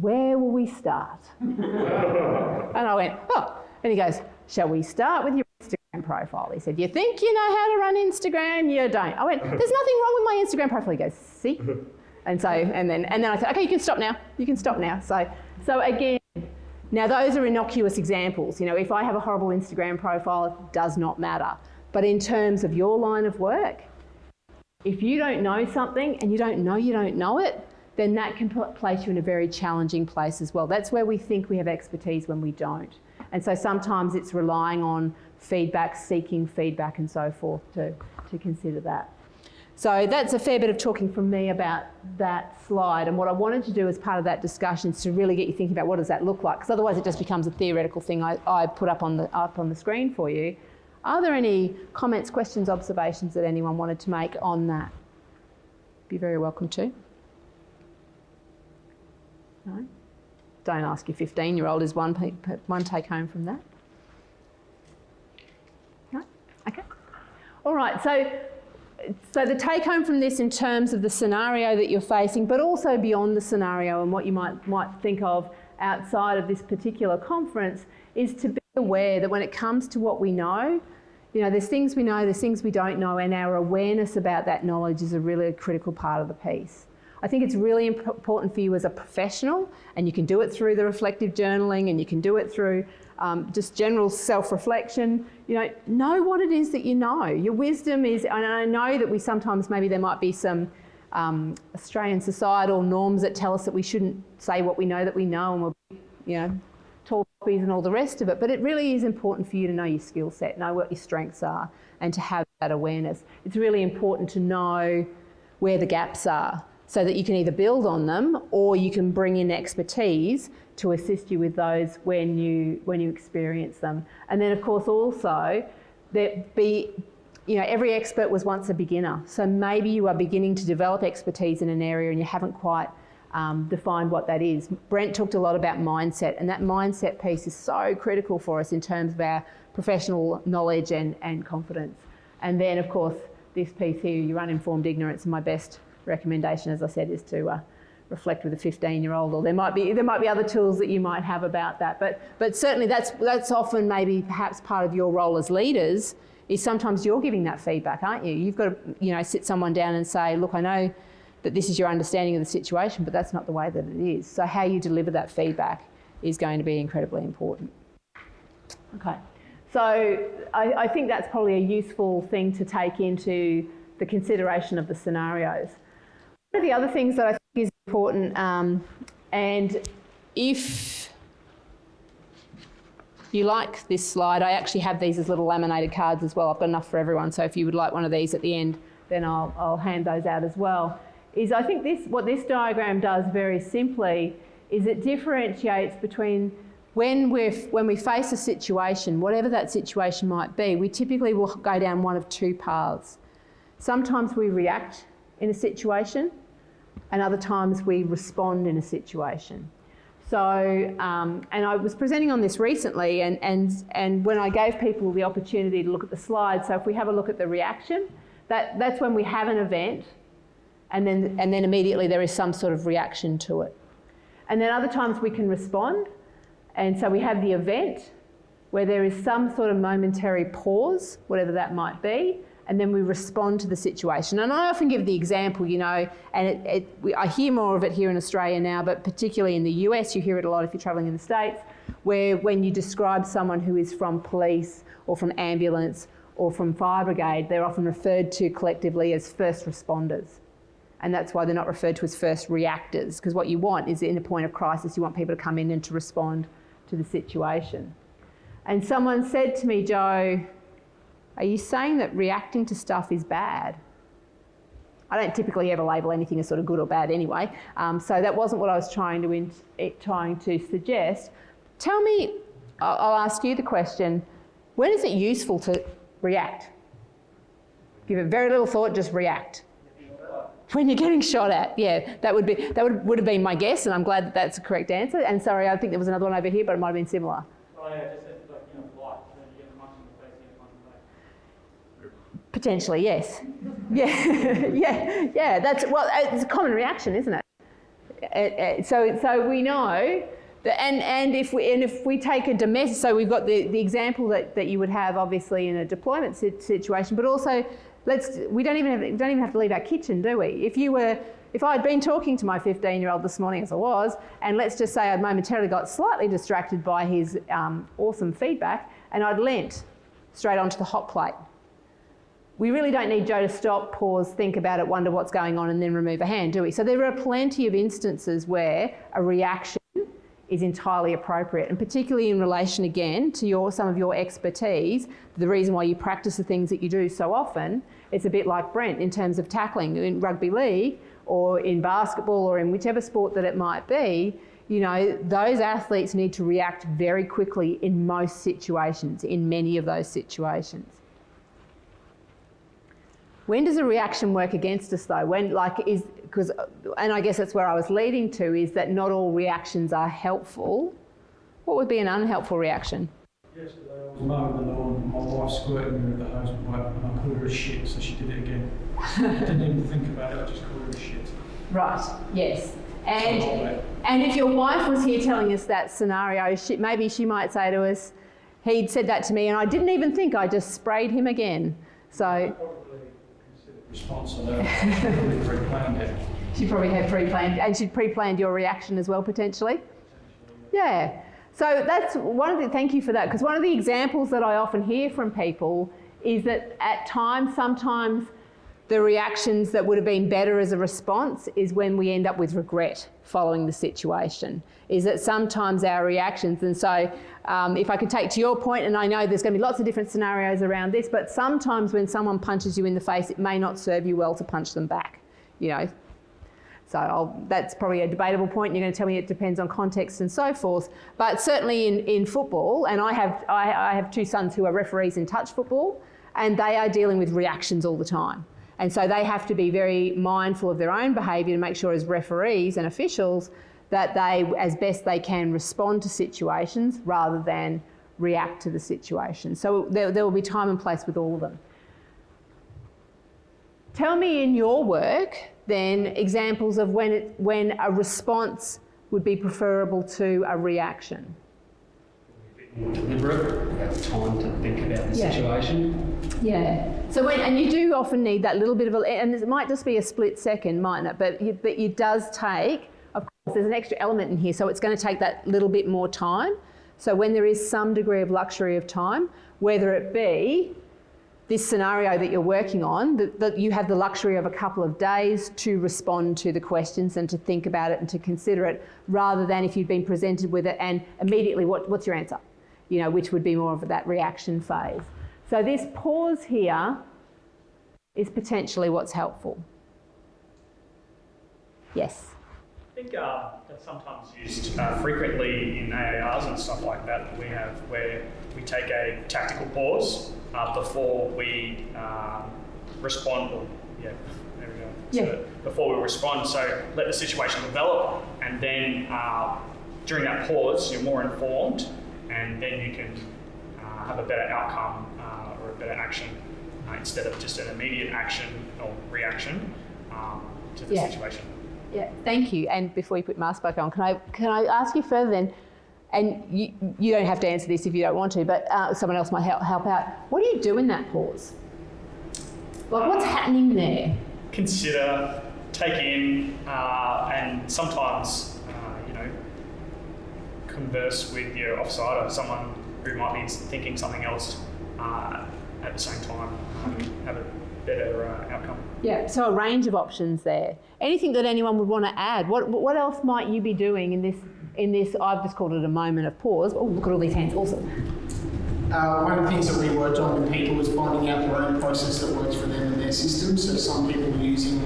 "Where will we start?" And I went, "Oh." And he goes, "Shall we start with your Instagram profile?" He said, "You think you know how to run Instagram? You don't." I went, "There's nothing wrong with my Instagram profile." He goes, "See?" And then I said, "Okay, you can stop now. You can stop now." So again, now those are innocuous examples. If I have a horrible Instagram profile, it does not matter. But in terms of your line of work, if you don't know something and you don't know it, then that can place you in a very challenging place as well. That's where we think we have expertise when we don't. And so sometimes it's relying on feedback, seeking feedback and so forth to consider that. So that's a fair bit of talking from me about that slide. And what I wanted to do as part of that discussion is to really get you thinking about what does that look like, because otherwise it just becomes a theoretical thing I put up on the screen for you. Are there any comments, questions, observations that anyone wanted to make on that? Be very welcome to. No? Don't ask your 15-year-old. Is one take home from that? No? Okay. All right, so the take home from this in terms of the scenario that you're facing, but also beyond the scenario and what you might think of outside of this particular conference, is to be aware that when it comes to what we know, there's things we know, there's things we don't know, and our awareness about that knowledge is a really critical part of the piece. I think it's really important for you as a professional, and you can do it through the reflective journaling, and you can do it through just general self-reflection. Know what it is that you know. Your wisdom is, and I know that sometimes maybe there might be some Australian societal norms that tell us that we shouldn't say what we know that we know, and we'll tall poppies and all the rest of it, but it really is important for you to know your skill set, know what your strengths are, and to have that awareness. It's really important to know where the gaps are so that you can either build on them or you can bring in expertise to assist you with those when you experience them. And then of course also, every expert was once a beginner. So maybe you are beginning to develop expertise in an area and you haven't quite defined what that is. Brent talked a lot about mindset, and that mindset piece is so critical for us in terms of our professional knowledge and confidence. And then of course, this piece here, your uninformed ignorance, and my best recommendation, as I said, is to reflect with a 15-year-old, or there might be other tools that you might have about that. But certainly that's often maybe perhaps part of your role as leaders, is sometimes you're giving that feedback, aren't you? You've got to sit someone down and say, look, I know that this is your understanding of the situation, but that's not the way that it is. So how you deliver that feedback is going to be incredibly important. Okay, so I think that's probably a useful thing to take into the consideration of the scenarios. One of the other things that I think is important, and if you like this slide, I actually have these as little laminated cards as well. I've got enough for everyone, so if you would like one of these at the end, then I'll hand those out as well. Is I think what this diagram does very simply is it differentiates between when we face a situation, whatever that situation might be, we typically will go down one of two paths. Sometimes we react in a situation, and other times we respond in a situation. So, and I was presenting on this recently, and when I gave people the opportunity to look at the slides, so if we have a look at the reaction, that's when we have an event, and then immediately there is some sort of reaction to it. And then other times we can respond, and so we have the event where there is some sort of momentary pause, whatever that might be, and then we respond to the situation. And I often give the example, and I hear more of it here in Australia now, but particularly in the US, you hear it a lot if you're travelling in the States, where when you describe someone who is from police or from ambulance or from fire brigade, they're often referred to collectively as first responders. And that's why they're not referred to as first reactors, because what you want is, in a point of crisis, you want people to come in and to respond to the situation. And someone said to me, Jo, are you saying that reacting to stuff is bad? I don't typically ever label anything as sort of good or bad anyway, so that wasn't what I was trying to suggest. Tell me, I'll ask you the question, when is it useful to react? Give it very little thought, just react. When you're getting shot at, yeah, that would have been my guess, and I'm glad that that's the correct answer. And sorry, I think there was another one over here, but it might have been similar. Oh yeah, just light, then you get the munch in the face, you get the munch in the face. Potentially, yes. Yeah. It's a common reaction, isn't it? So we know that, and if we take a domestic, so we've got the example that you would have obviously in a deployment situation, but also we don't even have to leave our kitchen, do we? If I had been talking to my 15-year-old this morning, as I was, and let's just say I'd momentarily got slightly distracted by his awesome feedback, and I'd leant straight onto the hot plate. We really don't need Jo to stop, pause, think about it, wonder what's going on, and then remove a hand, do we? So there are plenty of instances where a reaction is entirely appropriate, and particularly in relation, again, to some of your expertise, the reason why you practice the things that you do so often, it's a bit like Brent in terms of tackling in rugby league or in basketball or in whichever sport that it might be. Those athletes need to react very quickly in most situations, in many of those situations. When does a reaction work against us though? And I guess that's where I was leading to, is that not all reactions are helpful. What would be an unhelpful reaction? Yesterday I was mowing the lawn, my wife squirted me with the hose pipe, and I called her a shit, so she did it again. I didn't even think about it, I just called her a shit. Right, yes. And if your wife was here telling us that scenario, maybe she might say to us, he'd said that to me and I didn't even think, I just sprayed him again. So Response on that. She probably pre-planned it. She probably had pre-planned, and she'd pre-planned your reaction as well, potentially. Yeah. So that's thank you for that, because one of the examples that I often hear from people is that at times, sometimes the reactions that would have been better as a response is when we end up with regret following the situation, is that sometimes our reactions, and so if I could take to your point, and I know there's going to be lots of different scenarios around this, but sometimes when someone punches you in the face, it may not serve you well to punch them back, So that's probably a debatable point. You're going to tell me it depends on context and so forth. But certainly in football, and I have two sons who are referees in touch football, and they are dealing with reactions all the time. And so they have to be very mindful of their own behaviour to make sure as referees and officials that they, as best they can, respond to situations rather than react to the situation. So there will be time and place with all of them. Tell me in your work then examples of when a response would be preferable to a reaction. Deliberate, have time to think about the situation. Yeah. So and you do often need that little bit of and it might just be a split second, mightn't it? But it does take, of course, there's an extra element in here, so it's going to take that little bit more time. So when there is some degree of luxury of time, whether it be this scenario that you're working on, that you have the luxury of a couple of days to respond to the questions and to think about it and to consider it, rather than if you'd been presented with it and immediately, what's your answer? You know, which would be more of that reaction phase. So this pause here is potentially what's helpful. Yes? I think that's sometimes used frequently in AARs and stuff like that we have, where we take a tactical pause before we respond. Or, yeah, there we go. Yeah. So before we respond, so let the situation develop, and then during that pause, you're more informed, and then you can have a better outcome or a better action instead of just an immediate action or reaction to the situation. Yeah, thank you. And before you put mask back on, can I ask you further then, and you don't have to answer this if you don't want to, but someone else might help out. What do you do in that pause? Like, what's happening there? Consider, take in, and sometimes, converse with your offside or someone who might be thinking something else at the same time, have a better outcome. Yeah, so a range of options there. Anything that anyone would want to add? What else might you be doing in this? I've just called it a moment of pause. Oh, look at all these hands, awesome. One of the things that we worked on with people was finding out their own process that works for them and their system. So some people were using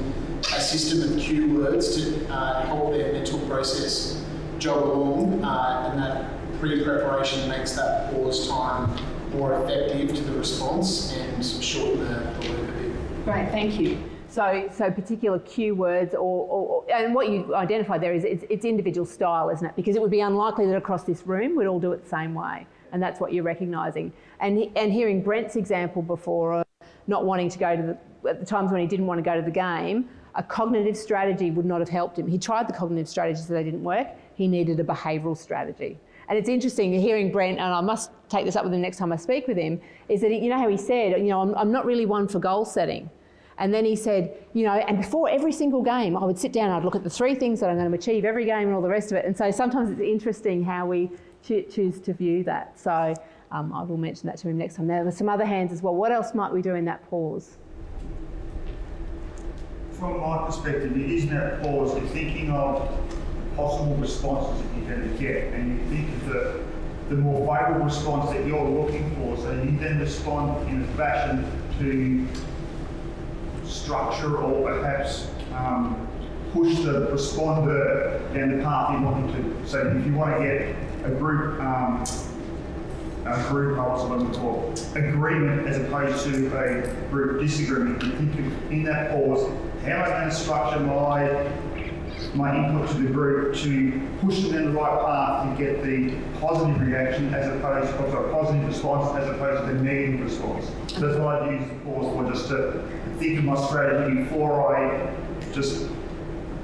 a system of cue words to help their mental process jog along, and that pre-preparation makes that pause time more effective to the response and shorten the loop a bit. Great, thank you. So particular cue words, and what you identified there is it's individual style, isn't it? Because it would be unlikely that across this room we'd all do it the same way, and that's what you're recognising. And hearing Brent's example before, not wanting to go to at the times when he didn't want to go to the game, a cognitive strategy would not have helped him. He tried the cognitive strategies, so they didn't work. He needed a behavioural strategy. And it's interesting hearing Brent, and I must take this up with him next time I speak with him, is that, you know how he said, I'm not really one for goal setting. And then he said, and before every single game, I would sit down, I'd look at the 3 things that I'm going to achieve every game and all the rest of it. And so sometimes it's interesting how we choose to view that. So I will mention that to him next time. There were some other hands as well. What else might we do in that pause? From my perspective, it is in that pause, you're thinking of possible responses that you're going to get, and you think of the more favourable response that you're looking for, so you then respond in a fashion to structure or perhaps push the responder down the path you want them to. So if you want to get a group agreement as opposed to a group disagreement, you think of, in that pause, how am I going to structure my input to the group to push them in the right path to get the positive reaction positive response as opposed to the negative response. So that's what I use the pause for, just to think of my strategy before I just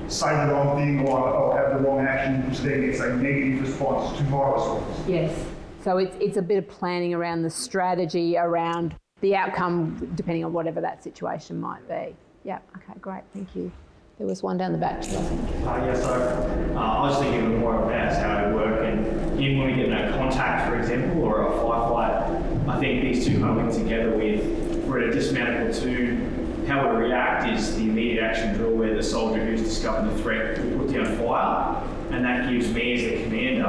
say the wrong thing or have the wrong action, which then gets a negative response to my response. Yes. So it's a bit of planning around the strategy, around the outcome, depending on whatever that situation might be. Yeah, okay, great, thank you. There was one down the back too, I think. I was thinking more about how it would work, and even when we get no contact, for example, or a firefight, I think these two come in together with, for a dismount platoon, how we react is the immediate action drill where the soldier who's discovered the threat will put down fire, and that gives me as the commander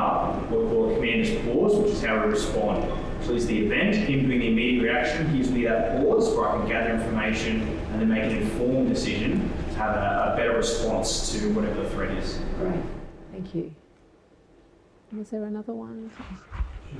what we call a commander's pause, which is how we respond. So it's the event, him doing the immediate reaction gives me that pause where I can gather information and then make an informed decision to have a better response to whatever the threat is. Great, thank you. Was there another one?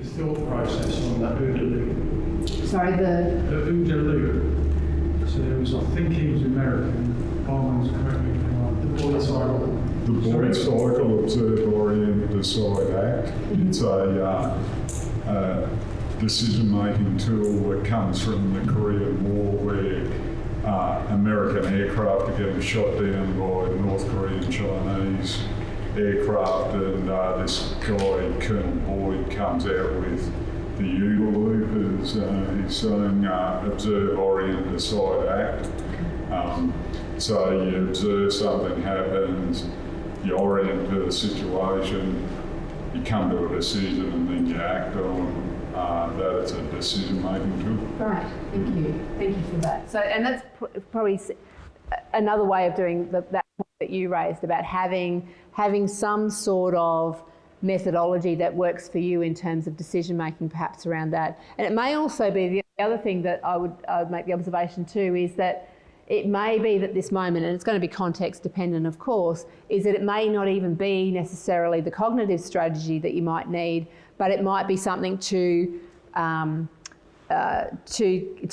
The thought process on that OODA loop. Sorry, the OODA loop. So there was, I think he was American. Barman's correct me if I'm wrong. The Boyd cycle. The Boyd cycle, observe, orient, decide, act. It's a decision-making tool that comes from the Korean War where American aircraft are getting shot down by North Korean Chinese aircraft, and this guy, Colonel Boyd, comes out with the OODA loop, as he's saying, observe, orient, decide, act. So you observe something happens, you orient to the situation, you come to a decision, and then you act on that. It's a decision-making tool. Right, thank you. Thank you for that. So, and that's probably another way of doing that point that you raised about having some sort of methodology that works for you in terms of decision-making, perhaps around that. And it may also be the other thing that I would make the observation too is that it may be that this moment, and it's going to be context dependent of course, is that it may not even be necessarily the cognitive strategy that you might need, but it might be something to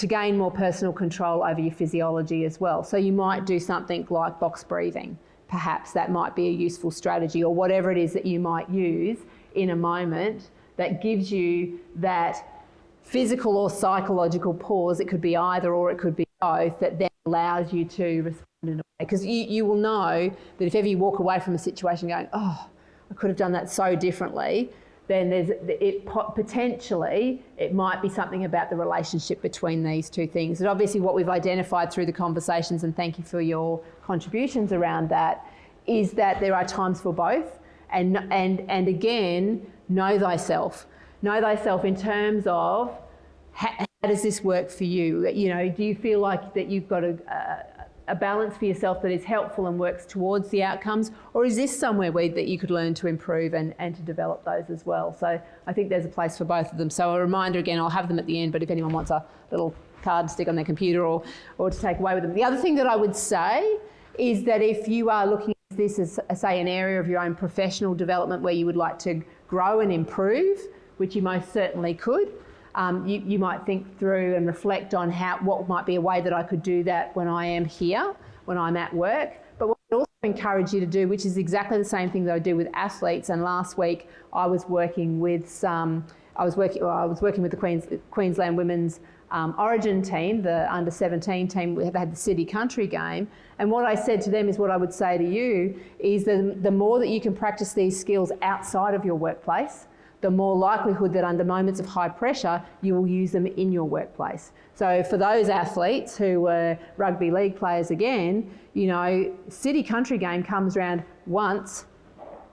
gain more personal control over your physiology as well. So you might do something like box breathing. Perhaps that might be a useful strategy, or whatever it is that you might use in a moment that gives you that physical or psychological pause. It could be either or it could be both, that then allows you to respond in a way. Because you will know that if ever you walk away from a situation going, oh, I could have done that so differently, then potentially it might be something about the relationship between these two things. And obviously what we've identified through the conversations, and thank you for your contributions around that, is that there are times for both. And again, know thyself. Know thyself in terms of how does this work for you? You know, do you feel like that you've got a balance for yourself that is helpful and works towards the outcomes, or is this somewhere that you could learn to improve and to develop those as well? So I think there's a place for both of them. So a reminder again, I'll have them at the end, but if anyone wants a little card to stick on their computer or to take away with them. The other thing that I would say is that if you are looking at this as, say, an area of your own professional development where you would like to grow and improve, which you most certainly could, you might think through and reflect on what might be a way that I could do that when I am here, when I'm at work. But what I also encourage you to do, which is exactly the same thing that I do with athletes, and last week I was working with I was working with the Queensland Women's Origin team, the under-17 team. They had the city country game, and what I said to them is what I would say to you is the more that you can practice these skills outside of your workplace, the more likelihood that under moments of high pressure, you will use them in your workplace. So for those athletes who were rugby league players again, you know, city country game comes around once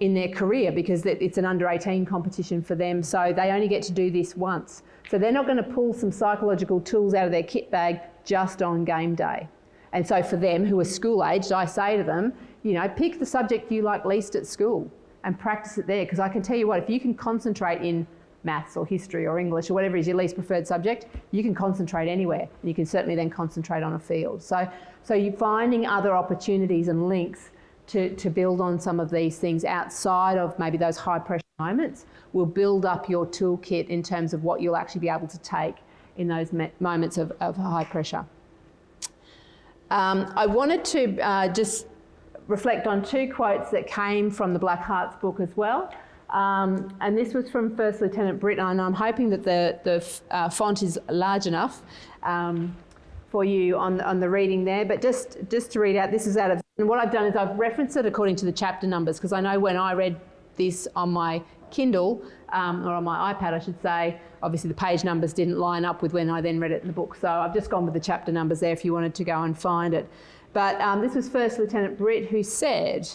in their career because it's an under-18 competition for them, so they only get to do this once. So they're not going to pull some psychological tools out of their kit bag just on game day. And so for them who are school-aged, I say to them, you know, pick the subject you like least at school and practice it there, because I can tell you what, if you can concentrate in maths or history or English or whatever is your least preferred subject, you can concentrate anywhere, and you can certainly then concentrate on a field. So you're finding other opportunities and links to build on some of these things outside of maybe those high pressure moments will build up your toolkit in terms of what you'll actually be able to take in those moments of high pressure. I wanted to just reflect on two quotes that came from the Black Hearts book as well. And this was from First Lieutenant Britt, and I'm hoping that the font is large enough for you on the reading there. But just to read out, this is out of, and what I've done is I've referenced it according to the chapter numbers, because I know when I read this on my Kindle, or on my iPad I should say, obviously the page numbers didn't line up with when I then read it in the book. So I've just gone with the chapter numbers there if you wanted to go and find it. But this was First Lieutenant Britt, who said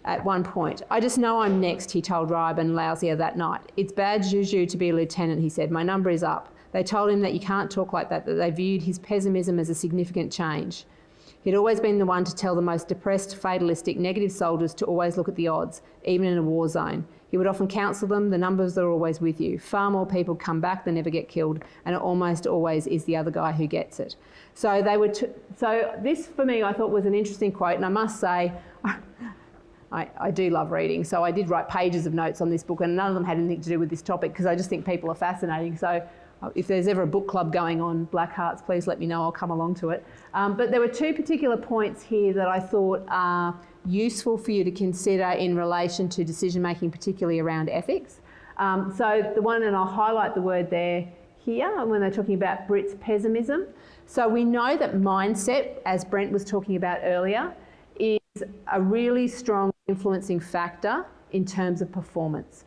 at one point, "I just know I'm next," he told Rybe and Lousier that night. "It's bad juju to be a lieutenant," he said. "My number is up." They told him that you can't talk like that they viewed his pessimism as a significant change. He'd always been the one to tell the most depressed, fatalistic, negative soldiers to always look at the odds, even in a war zone. He would often counsel them, the numbers are always with you. Far more people come back than ever get killed, and it almost always is the other guy who gets it. So they were. So this, for me, I thought was an interesting quote, and I must say, I do love reading, so I did write pages of notes on this book, and none of them had anything to do with this topic because I just think people are fascinating. So if there's ever a book club going on Black Hearts, please let me know, I'll come along to it. But there were two particular points here that I thought are useful for you to consider in relation to decision making, particularly around ethics. So the one, and I'll highlight the word there here when they're talking about Brit's pessimism. So we know that mindset, as Brent was talking about earlier, is a really strong influencing factor in terms of performance.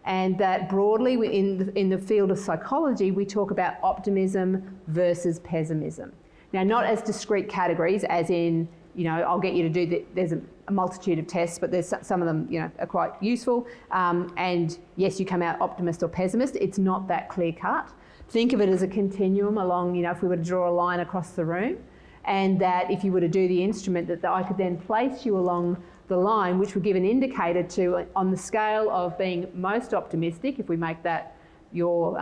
And that broadly in the field of psychology, we talk about optimism versus pessimism. Now, not as discrete categories, as in, you know, I'll get you to do there's a multitude of tests, but there's some of them, you know, are quite useful. And yes, you come out optimist or pessimist. It's not that clear cut. Think of it as a continuum along, you know, if we were to draw a line across the room, and that if you were to do the instrument, that I could then place you along the line, which would give an indicator to, on the scale of being most optimistic, if we make that your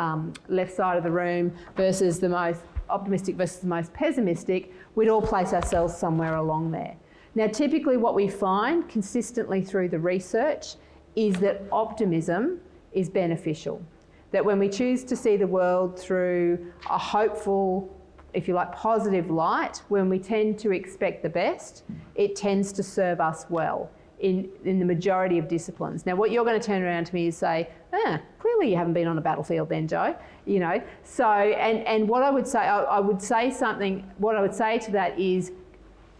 left side of the room, versus the most optimistic versus the most pessimistic, we'd all place ourselves somewhere along there. Now, typically what we find consistently through the research is that optimism is beneficial. That when we choose to see the world through a hopeful, if you like, positive light, when we tend to expect the best, it tends to serve us well in the majority of disciplines. Now, what you're going to turn around to me is say, clearly you haven't been on a battlefield then, Jo, you know. So, and what I would say, what I would say to that is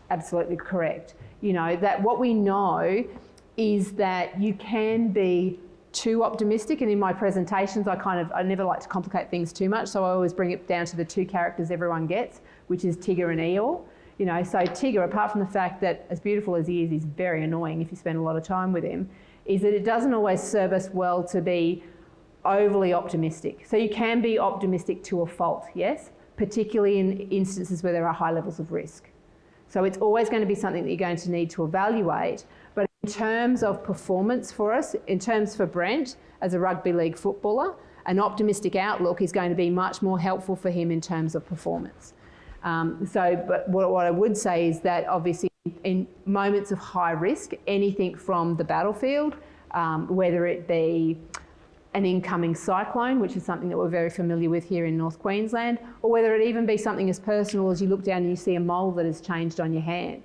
absolutely correct. You know, that what we know is that you can be too optimistic, and in my presentations I never like to complicate things too much, so I always bring it down to the two characters everyone gets, which is Tigger and Eeyore. You know, so Tigger, apart from the fact that as beautiful as he is, he's very annoying if you spend a lot of time with him, is that it doesn't always serve us well to be overly optimistic. So you can be optimistic to a fault, yes, particularly in instances where there are high levels of risk. So it's always going to be something that you're going to need to evaluate. But in terms of performance for us, in terms for Brent as a rugby league footballer, an optimistic outlook is going to be much more helpful for him in terms of performance. But what I would say is that obviously in moments of high risk, anything from the battlefield, whether it be an incoming cyclone, which is something that we're very familiar with here in North Queensland, or whether it even be something as personal as you look down and you see a mole that has changed on your hand.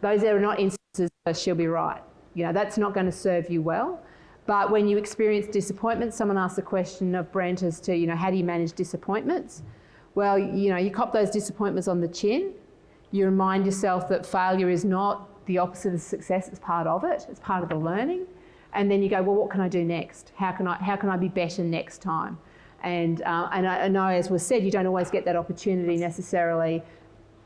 Those are not instances where she'll be right. You know, that's not going to serve you well. But when you experience disappointment, someone asked the question of Brent as to, you know, how do you manage disappointments? Well, you know, you cop those disappointments on the chin. You remind yourself that failure is not the opposite of success, it's part of it, it's part of the learning. And then you go, well, what can I do next? How can I be better next time? And I know, as was said, you don't always get that opportunity necessarily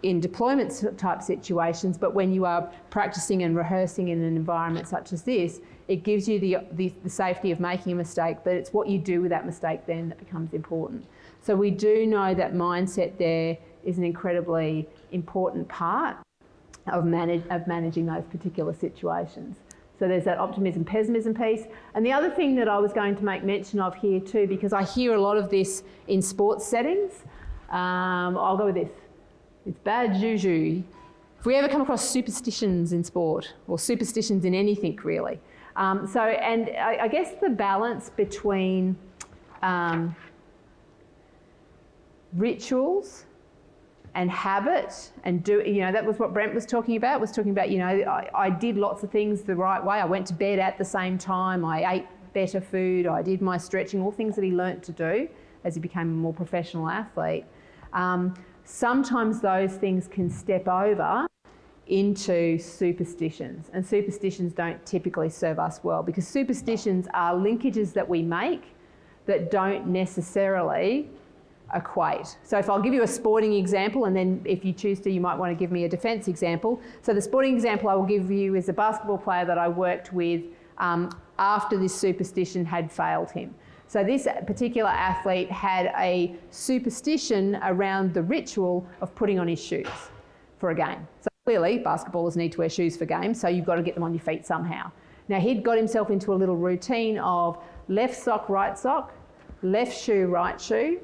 in deployment type situations, but when you are practicing and rehearsing in an environment such as this, it gives you the safety of making a mistake, but it's what you do with that mistake then that becomes important. So we do know that mindset there is an incredibly important part of managing those particular situations. So there's that optimism, pessimism piece. And the other thing that I was going to make mention of here too, because I hear a lot of this in sports settings, I'll go with this. It's bad juju. If we ever come across superstitions in sport, or superstitions in anything really. And I guess the balance between rituals and habit, and that was what Brent was talking about, you know, I did lots of things the right way. I went to bed at the same time, I ate better food, I did my stretching, all things that he learnt to do as he became a more professional athlete. Sometimes those things can step over into superstitions, and superstitions don't typically serve us well, because superstitions are linkages that we make that don't necessarily equate. So if I'll give you a sporting example, and then if you choose to, you might want to give me a defence example. So the sporting example I will give you is a basketball player that I worked with after this superstition had failed him. So this particular athlete had a superstition around the ritual of putting on his shoes for a game. So clearly basketballers need to wear shoes for games, so you've got to get them on your feet somehow. Now he'd got himself into a little routine of left sock, left shoe, right shoe,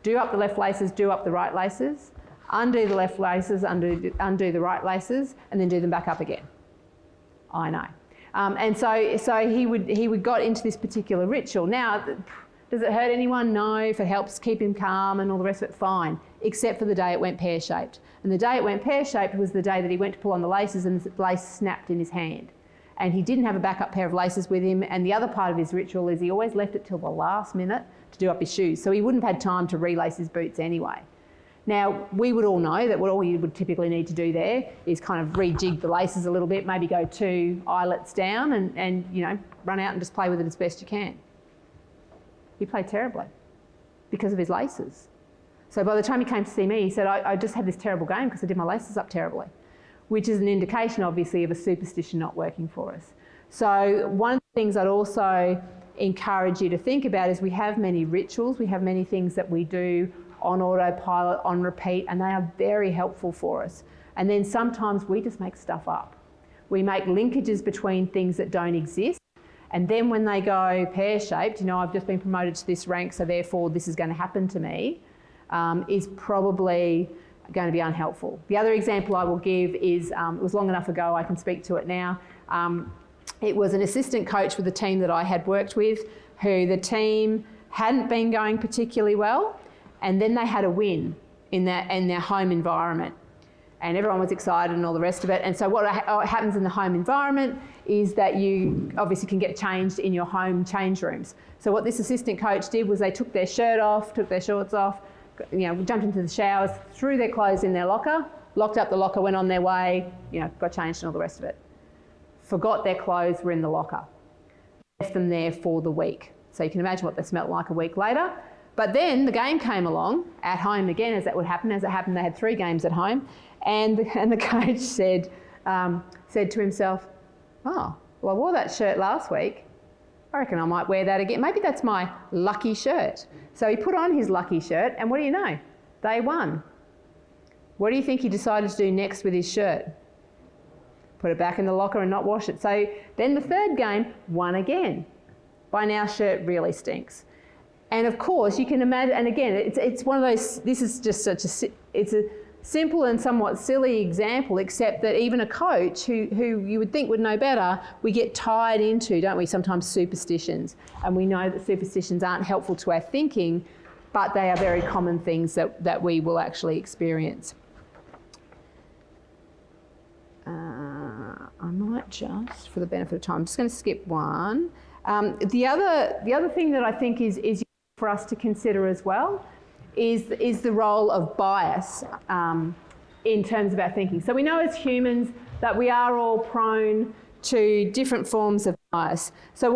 do up the left laces, do up the right laces, undo the left laces, undo the right laces, and then do them back up again. I know. And so he would got into this particular ritual. Now, does it hurt anyone? No. If it helps keep him calm and all the rest of it, fine. Except for the day it went pear-shaped. And the day it went pear-shaped was the day that he went to pull on the laces and the lace snapped in his hand. And he didn't have a backup pair of laces with him. And the other part of his ritual is he always left it till the last minute to do up his shoes. So he wouldn't have had time to relace his boots anyway. Now, we would all know that what all you would typically need to do there is kind of rejig the laces a little bit, maybe go 2 eyelets down and you know, run out and just play with it as best you can. He played terribly because of his laces. So by the time he came to see me, he said, I just had this terrible game because I did my laces up terribly, which is an indication, obviously, of a superstition not working for us. So one of the things I'd also encourage you to think about is we have many rituals, we have many things that we do on autopilot, on repeat, and they are very helpful for us. And then sometimes we just make stuff up. We make linkages between things that don't exist, and then when they go pear-shaped, you know, I've just been promoted to this rank, so therefore this is going to happen to me, is probably going to be unhelpful. The other example I will give is, it was long enough ago, I can speak to it now. It was an assistant coach with a team that I had worked with, who the team hadn't been going particularly well, and then they had a win in their home environment. And everyone was excited and all the rest of it. And so what happens in the home environment is that you obviously can get changed in your home change rooms. So what this assistant coach did was they took their shirt off, took their shorts off, you know, jumped into the showers, threw their clothes in their locker, locked up the locker, went on their way, you know, got changed and all the rest of it. Forgot their clothes were in the locker. Left them there for the week. So you can imagine what they smelt like a week later. But then the game came along at home again, as that would happen. As it happened, they had 3 games at home. And the coach said to himself, oh, well, I wore that shirt last week. I reckon I might wear that again. Maybe that's my lucky shirt. So he put on his lucky shirt, and what do you know? They won. What do you think he decided to do next with his shirt? Put it back in the locker and not wash it. So then the 3rd game, won again. By now, shirt really stinks. And of course, you can imagine, and again, it's one of those, this is just it's a simple and somewhat silly example, except that even a coach who you would think would know better, we get tied into, don't we, sometimes superstitions. And we know that superstitions aren't helpful to our thinking, but they are very common things that we will actually experience. I might just, for the benefit of time, I'm just going to skip one. The other thing that I think is for us to consider as well is the role of bias in terms of our thinking. So we know as humans that we are all prone to different forms of bias. So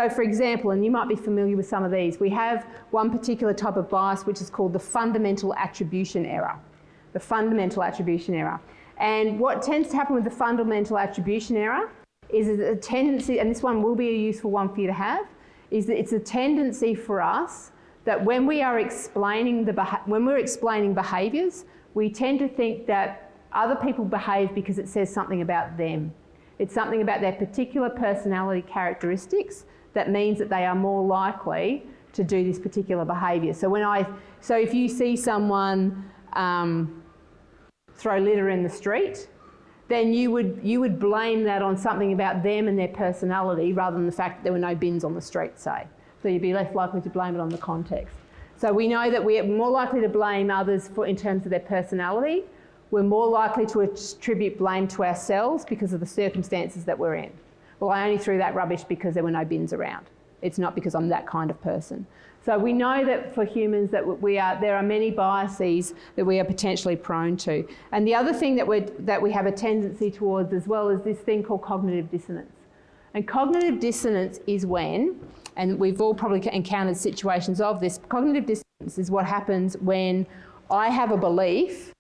for example, and you might be familiar with some of these, we have one particular type of bias which is called the fundamental attribution error. The fundamental attribution error. And what tends to happen with the fundamental attribution error is a tendency, and this one will be a useful one for you to have, is that it's a tendency for us that when we are explaining behaviours, we tend to think that other people behave because it says something about them. It's something about their particular personality characteristics that means that they are more likely to do this particular behaviour. So if you see someone throw litter in the street, then you would blame that on something about them and their personality rather than the fact that there were no bins on the street, say. So you'd be less likely to blame it on the context. So we know that we're more likely to blame others in terms of their personality. We're more likely to attribute blame to ourselves because of the circumstances that we're in. Well, I only threw that rubbish because there were no bins around. It's not because I'm that kind of person. So we know that for humans that there are many biases that we are potentially prone to. And the other thing that we have a tendency towards as well is this thing called cognitive dissonance. And cognitive dissonance is when, and we've all probably encountered situations of this, cognitive dissonance is what happens when I have a belief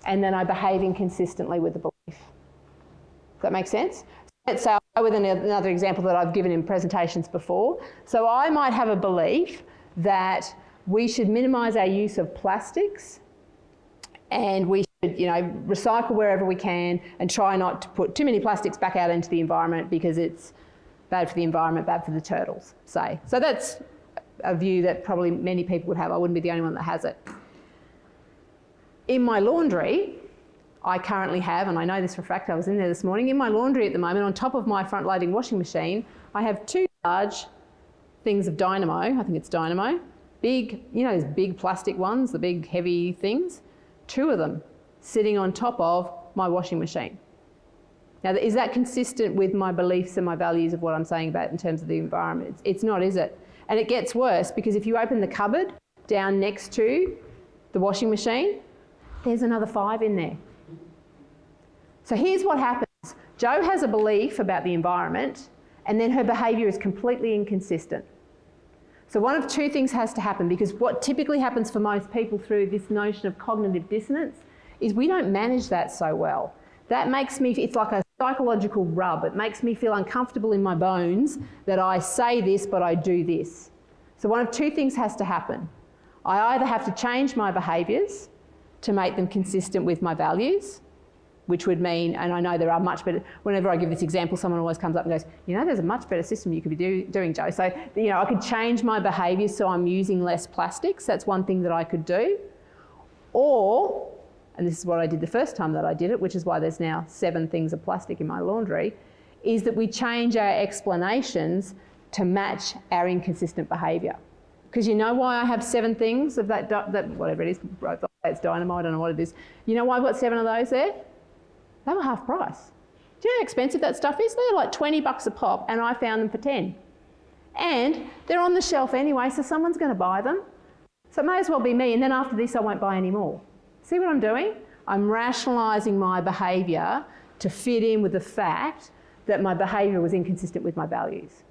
and then I behave inconsistently with the belief. Does that make sense? Let's say I'll go with another example that I've given in presentations before. So I might have a belief that we should minimise our use of plastics and we should, recycle wherever we can and try not to put too many plastics back out into the environment because it's bad for the environment, bad for the turtles, say. So that's a view that probably many people would have. I wouldn't be the only one that has it. In my laundry, I currently have, and I know this for a fact, I was in there this morning, in my laundry at the moment, on top of my front-loading washing machine, I have 2 large things of dynamo, I think it's dynamo, big, you know, those big plastic ones, the big heavy things, 2 of them sitting on top of my washing machine. Now, is that consistent with my beliefs and my values of what I'm saying about in terms of the environment? It's not, is it? And it gets worse because if you open the cupboard down next to the washing machine, there's another 5 in there. So here's what happens. Jo has a belief about the environment and then her behaviour is completely inconsistent. So one of 2 things has to happen, because what typically happens for most people through this notion of cognitive dissonance is we don't manage that so well. That makes me, it's like a psychological rub. It makes me feel uncomfortable in my bones that I say this but I do this. So one of 2 things has to happen. I either have to change my behaviours to make them consistent with my values, which would mean, and I know there are much better, whenever I give this example, someone always comes up and goes, you know, there's a much better system you could be doing, Jo. So, you know, I could change my behaviours so I'm using less plastics. That's one thing that I could do. Or, and this is what I did the first time that I did it, which is why there's now 7 things of plastic in my laundry, is that we change our explanations to match our inconsistent behaviour. Because you know why I have 7 things of that whatever it is, it's dynamite, I don't know what it is. You know why I've got 7 of those there? They were half price. Do you know how expensive that stuff is? They're like 20 bucks a pop and I found them for 10. And they're on the shelf anyway, so someone's going to buy them. So it may as well be me, and then after this I won't buy any more. See what I'm doing? I'm rationalising my behaviour to fit in with the fact that my behaviour was inconsistent with my values.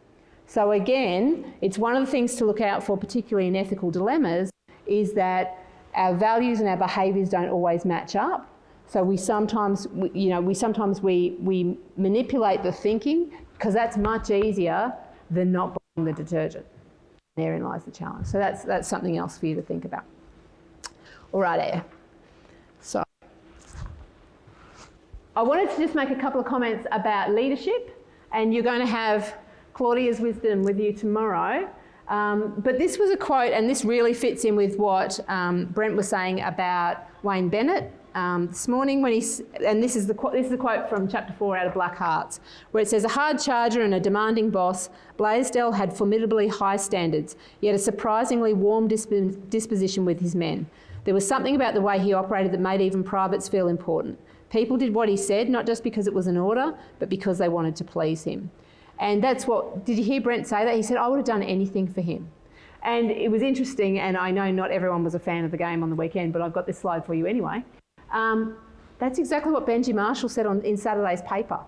So again, it's one of the things to look out for, particularly in ethical dilemmas, is that our values and our behaviours don't always match up. So we sometimes manipulate the thinking because that's much easier than not buying the detergent. Therein lies the challenge. So that's something else for you to think about. All right, Air. So I wanted to just make a couple of comments about leadership, and you're going to have Claudia's wisdom with you tomorrow. But this was a quote, and this really fits in with what Brent was saying about Wayne Bennett this morning when this is the quote from chapter 4 out of Black Hearts, where it says, a hard charger and a demanding boss, Blaisdell had formidably high standards, yet a surprisingly warm disposition with his men. There was something about the way he operated that made even privates feel important. People did what he said, not just because it was an order, but because they wanted to please him. And that's what, did you hear Brent say that? He said, I would have done anything for him. And it was interesting, and I know not everyone was a fan of the game on the weekend, but I've got this slide for you anyway. That's exactly what Benji Marshall said in Saturday's paper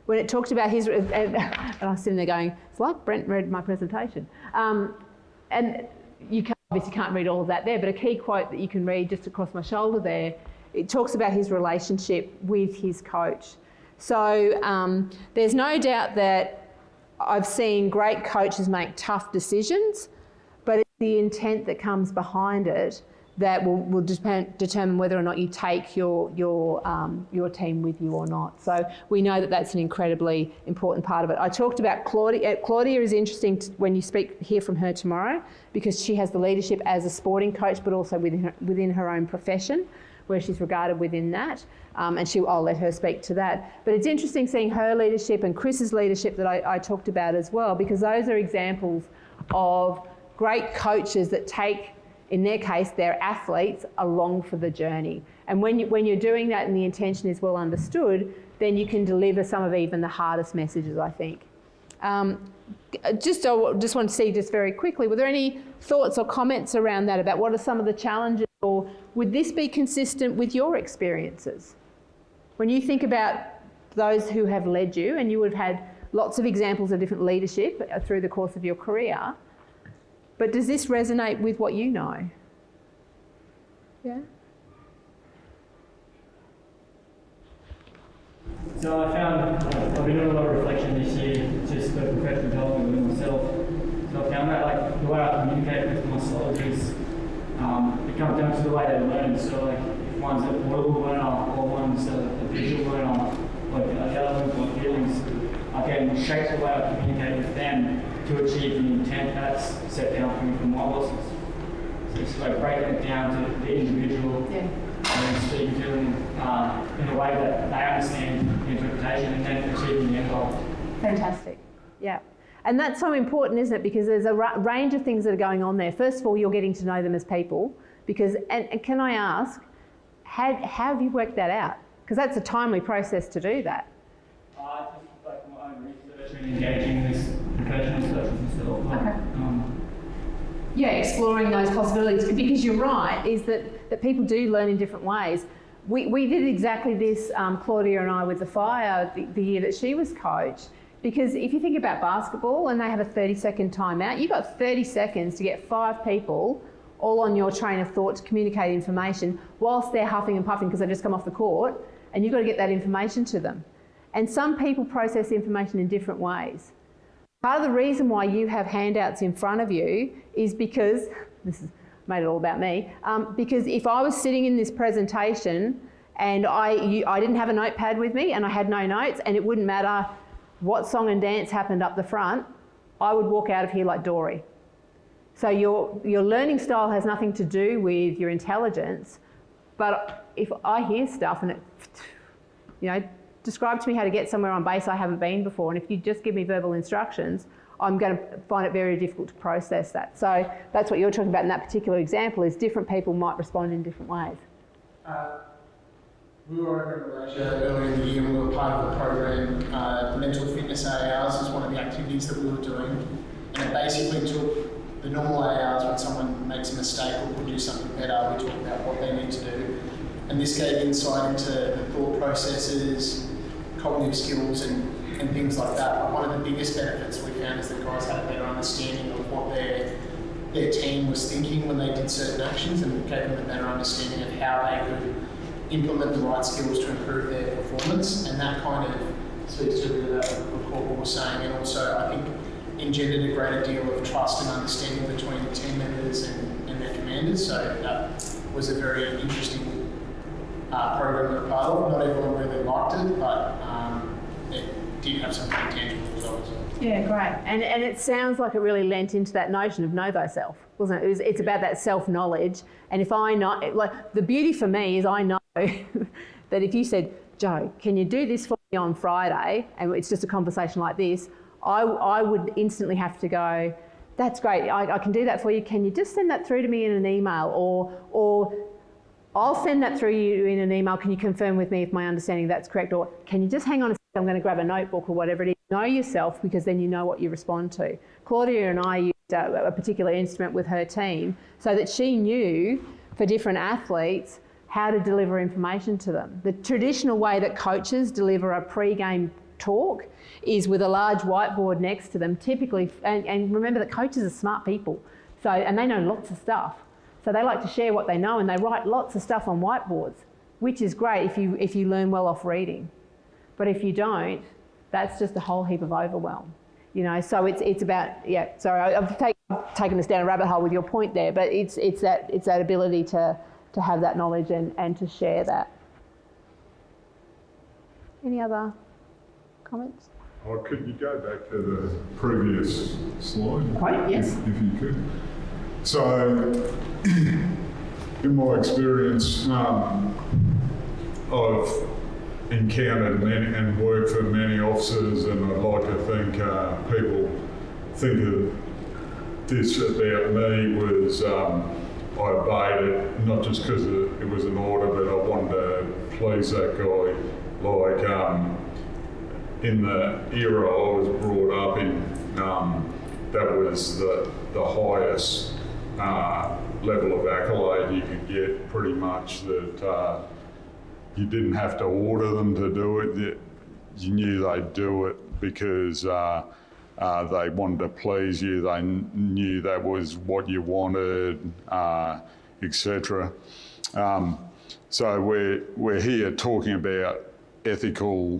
when it talked about his, and I was sitting there going, it's like Brent read my presentation. And you obviously can't read all of that there, but a key quote that you can read just across my shoulder there, it talks about his relationship with his coach. So there's no doubt that I've seen great coaches make tough decisions, but it's the intent that comes behind it that will determine whether or not you take your team with you or not. So we know that that's an incredibly important part of it. I talked about Claudia. Claudia is interesting when you hear from her tomorrow, because she has the leadership as a sporting coach, but also within her own profession, where she's regarded within that. And I'll let her speak to that. But it's interesting seeing her leadership and Chris's leadership that I talked about as well, because those are examples of great coaches that take, in their case, their athletes along for the journey. And when you're doing that and the intention is well understood, then you can deliver some of even the hardest messages, I think. I just want to see just very quickly, were there any thoughts or comments around that about what are some of the challenges, or would this be consistent with your experiences? When you think about those who have led you, and you would have had lots of examples of different leadership through the course of your career, but does this resonate with what you know? Yeah? So I found, I've been doing a lot of reflection this year, just for professional development within myself. So I found that like the way I communicate with my soldiers, it comes down to the way they learn. So like if one's a verbal learner or one's a visual learner, like the other one's my feelings, I can shape the way I communicate and to achieve the intent that's set down for me from my bosses. So it's like breaking it down to the individual and speaking to them in a way that they understand the interpretation and then achieving the end goal. Fantastic. Yeah. And that's so important, isn't it? Because there's a range of things that are going on there. First of all, you're getting to know them as people. Because, and can I ask, how have you worked that out? Because that's a timely process to do that. Just like my own research and engaging with professionals such as myself. Okay. Yeah, exploring those possibilities. Because you're right, is that people do learn in different ways. We did exactly this, Claudia and I, with the Fire the year that she was coach. Because if you think about basketball and they have a 30-second timeout, you've got 30 seconds to get 5 people all on your train of thought to communicate information whilst they're huffing and puffing because they've just come off the court, and you've got to get that information to them. And some people process information in different ways. Part of the reason why you have handouts in front of you is because, this has made it all about me, because if I was sitting in this presentation and I didn't have a notepad with me and I had no notes, and it wouldn't matter what song and dance happened up the front, I would walk out of here like Dory. So your learning style has nothing to do with your intelligence, but if I hear stuff and it, describe to me how to get somewhere on base I haven't been before, and if you just give me verbal instructions, I'm going to find it very difficult to process that. So that's what you're talking about in that particular example, is different people might respond in different ways. We were over in Malaysia earlier in the year and we were part of the program. Mental fitness ARs is one of the activities that we were doing. And it basically took the normal ARs when someone makes a mistake or could do something better. We talk about what they need to do. And this gave insight into the thought processes, cognitive skills and things like that. But one of the biggest benefits we found is that guys had a better understanding of what their team was thinking when they did certain actions, and gave them a better understanding of how they could implement the right skills to improve their performance. And that kind of speaks to a bit of what Corporal was saying, and also I think engendered a greater deal of trust and understanding between the team members and their commanders. So that was a very interesting program to be part of. Not everyone really liked it, but it did have some pretty tangible results. Yeah, great. And it sounds like it really lent into that notion of know thyself, wasn't it? It's about that self-knowledge. And if I know, like the beauty for me is I know that if you said, Joe, can you do this for me on Friday? And it's just a conversation like this, I would instantly have to go, that's great, I can do that for you. Can you just send that through to me in an email? Or I'll send that through you in an email. Can you confirm with me if my understanding that's correct? Or can you just hang on a second? I'm going to grab a notebook or whatever it is. Know yourself, because then you know what you respond to. Claudia and I used a particular instrument with her team so that she knew for different athletes how to deliver information to them. The traditional way that coaches deliver a pre-game talk is with a large whiteboard next to them, typically, and remember that coaches are smart people, so, and they know lots of stuff. So they like to share what they know, and they write lots of stuff on whiteboards, which is great if you learn well off reading. But if you don't, that's just a whole heap of overwhelm. So it's about, yeah, sorry, I've taken us down a rabbit hole with your point there, but it's that ability to have that knowledge and to share that. Any other comments? Oh, could you go back to the previous slide? Quite, yes. If you could. So, in my experience, I've encountered many and worked for many officers, and I'd like to think people think of this about me was I obeyed it, not just because it was an order, but I wanted to please that guy. Like in the era I was brought up in, that was the highest level of accolade you could get, pretty much, that you didn't have to order them to do it. You knew they'd do it because they wanted to please you. They knew that was what you wanted, etc. So we're here talking about ethical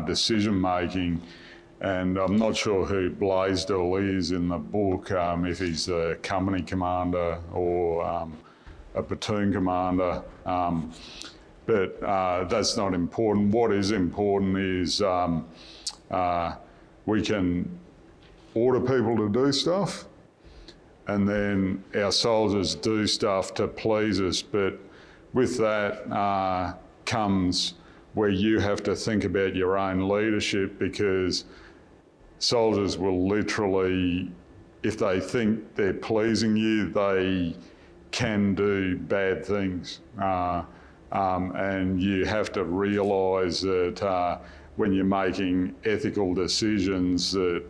decision making, and I'm not sure who Blaisdell is in the book, if he's a company commander or a platoon commander. But that's not important. What is important is we can order people to do stuff, and then our soldiers do stuff to please us. But with that comes where you have to think about your own leadership, because soldiers will literally, if they think they're pleasing you, they can do bad things. And you have to realise that when you're making ethical decisions, that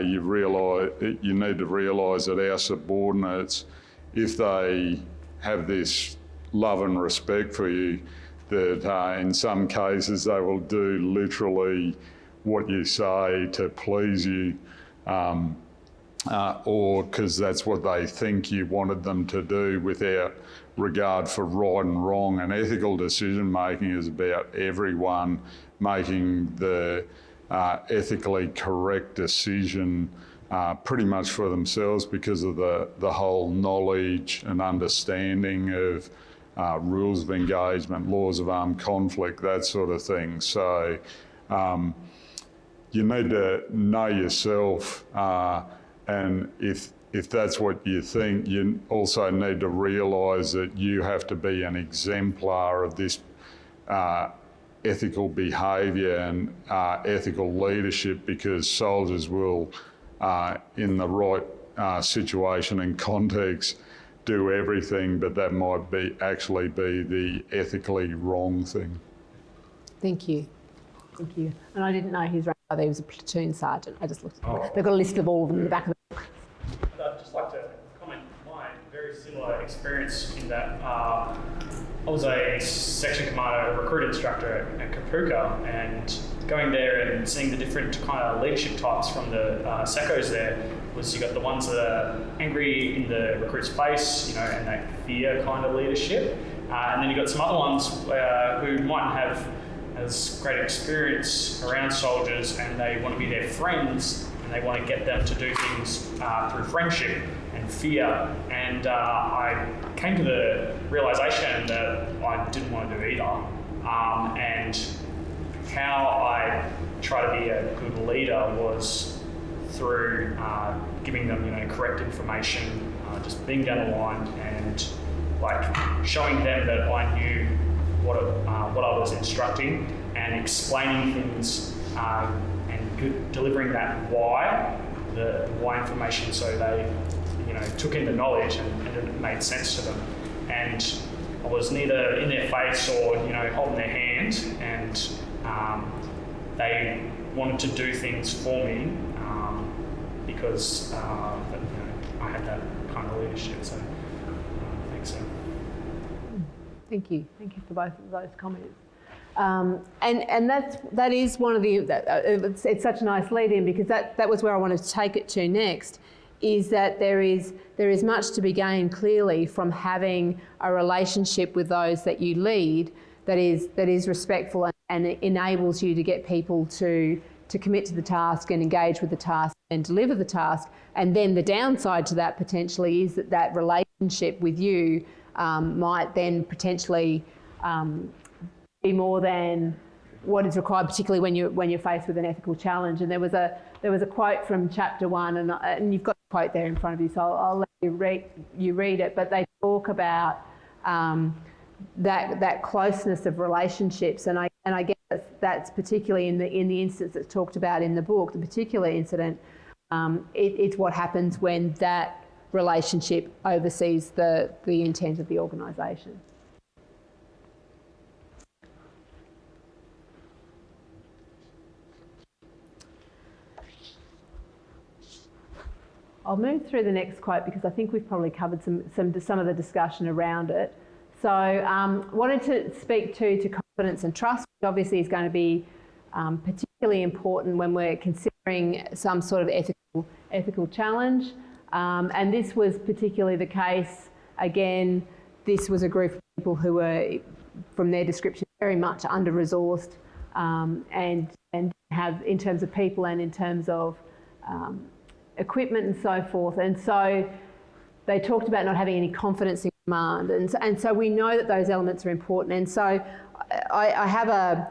you need to realise that our subordinates, if they have this love and respect for you, that in some cases they will do literally what you say to please you, or because that's what they think you wanted them to do, without regard for right and wrong. And ethical decision making is about everyone making the ethically correct decision pretty much for themselves, because of the whole knowledge and understanding of rules of engagement, laws of armed conflict, that sort of thing. So you need to know yourself, and if that's what you think, you also need to realise that you have to be an exemplar of this ethical behaviour and ethical leadership, because soldiers will, in the right situation and context, do everything, but that might actually be the ethically wrong thing. Thank you. Thank you. And I didn't know his rank either. He was a platoon sergeant. I just looked at it. They've got a list of all of them in the back of the book. I'd just like to comment my very similar experience in that I was a section commander, recruit instructor at Kapuka, and going there and seeing the different kind of leadership types from the secos there was, you got the ones that are angry in the recruit's face, and they fear kind of leadership, and then you got some other ones who mightn't have as great experience around soldiers, and they want to be their friends, and they want to get them to do things through friendship and fear. And I came to the realisation that I didn't want to do either. And how I try to be a good leader was through giving them, correct information, just being down the line, and showing them that I knew what I was instructing, and explaining things and delivering that the why information, so they took in the knowledge and it made sense to them. And I was neither in their face or holding their hand, and they wanted to do things for me because I had that kind of leadership. So thanks. Thank you. Thank you for both of those comments. And that is one of the, it's such a nice lead in, because that was where I wanted to take it to next, is that there is much to be gained clearly from having a relationship with those that you lead that is respectful and it enables you to get people to commit to the task and engage with the task and deliver the task. And then the downside to that potentially is that relationship with you might then potentially be more than what is required, particularly when you're faced with an ethical challenge. And there was a quote from chapter 1, and you've got the quote there in front of you, so I'll let you read it. But they talk about that closeness of relationships, and I guess that's particularly in the instance that's talked about in the book, the particular incident. It's what happens when that relationship oversees the intent of the organisation. I'll move through the next quote because I think we've probably covered some of the discussion around it. So wanted to speak to confidence and trust, which obviously is going to be particularly important when we're considering some sort of ethical challenge. And this was particularly the case. Again, this was a group of people who were, from their description, very much under-resourced and have, in terms of people and in terms of equipment and so forth. And so they talked about not having any confidence in command. And so we know that those elements are important. And so I have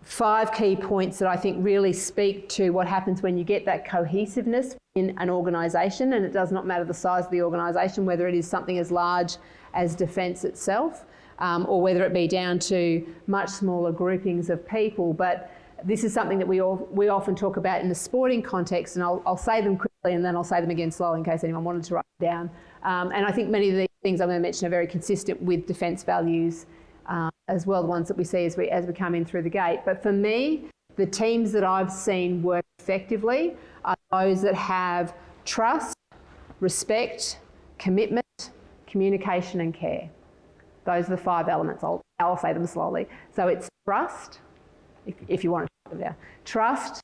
5 key points that I think really speak to what happens when you get that cohesiveness in an organisation, and it does not matter the size of the organisation, whether it is something as large as defence itself, or whether it be down to much smaller groupings of people. But this is something that we often talk about in the sporting context, and I'll say them quickly and then I'll say them again slowly in case anyone wanted to write them down. And I think many of these things I'm going to mention are very consistent with defence values as well, the ones that we see as we come in through the gate. But for me, the teams that I've seen work effectively are those that have trust, respect, commitment, communication and care. Those are the 5 elements. I'll say them slowly. So it's trust, if you want to write them down. Trust,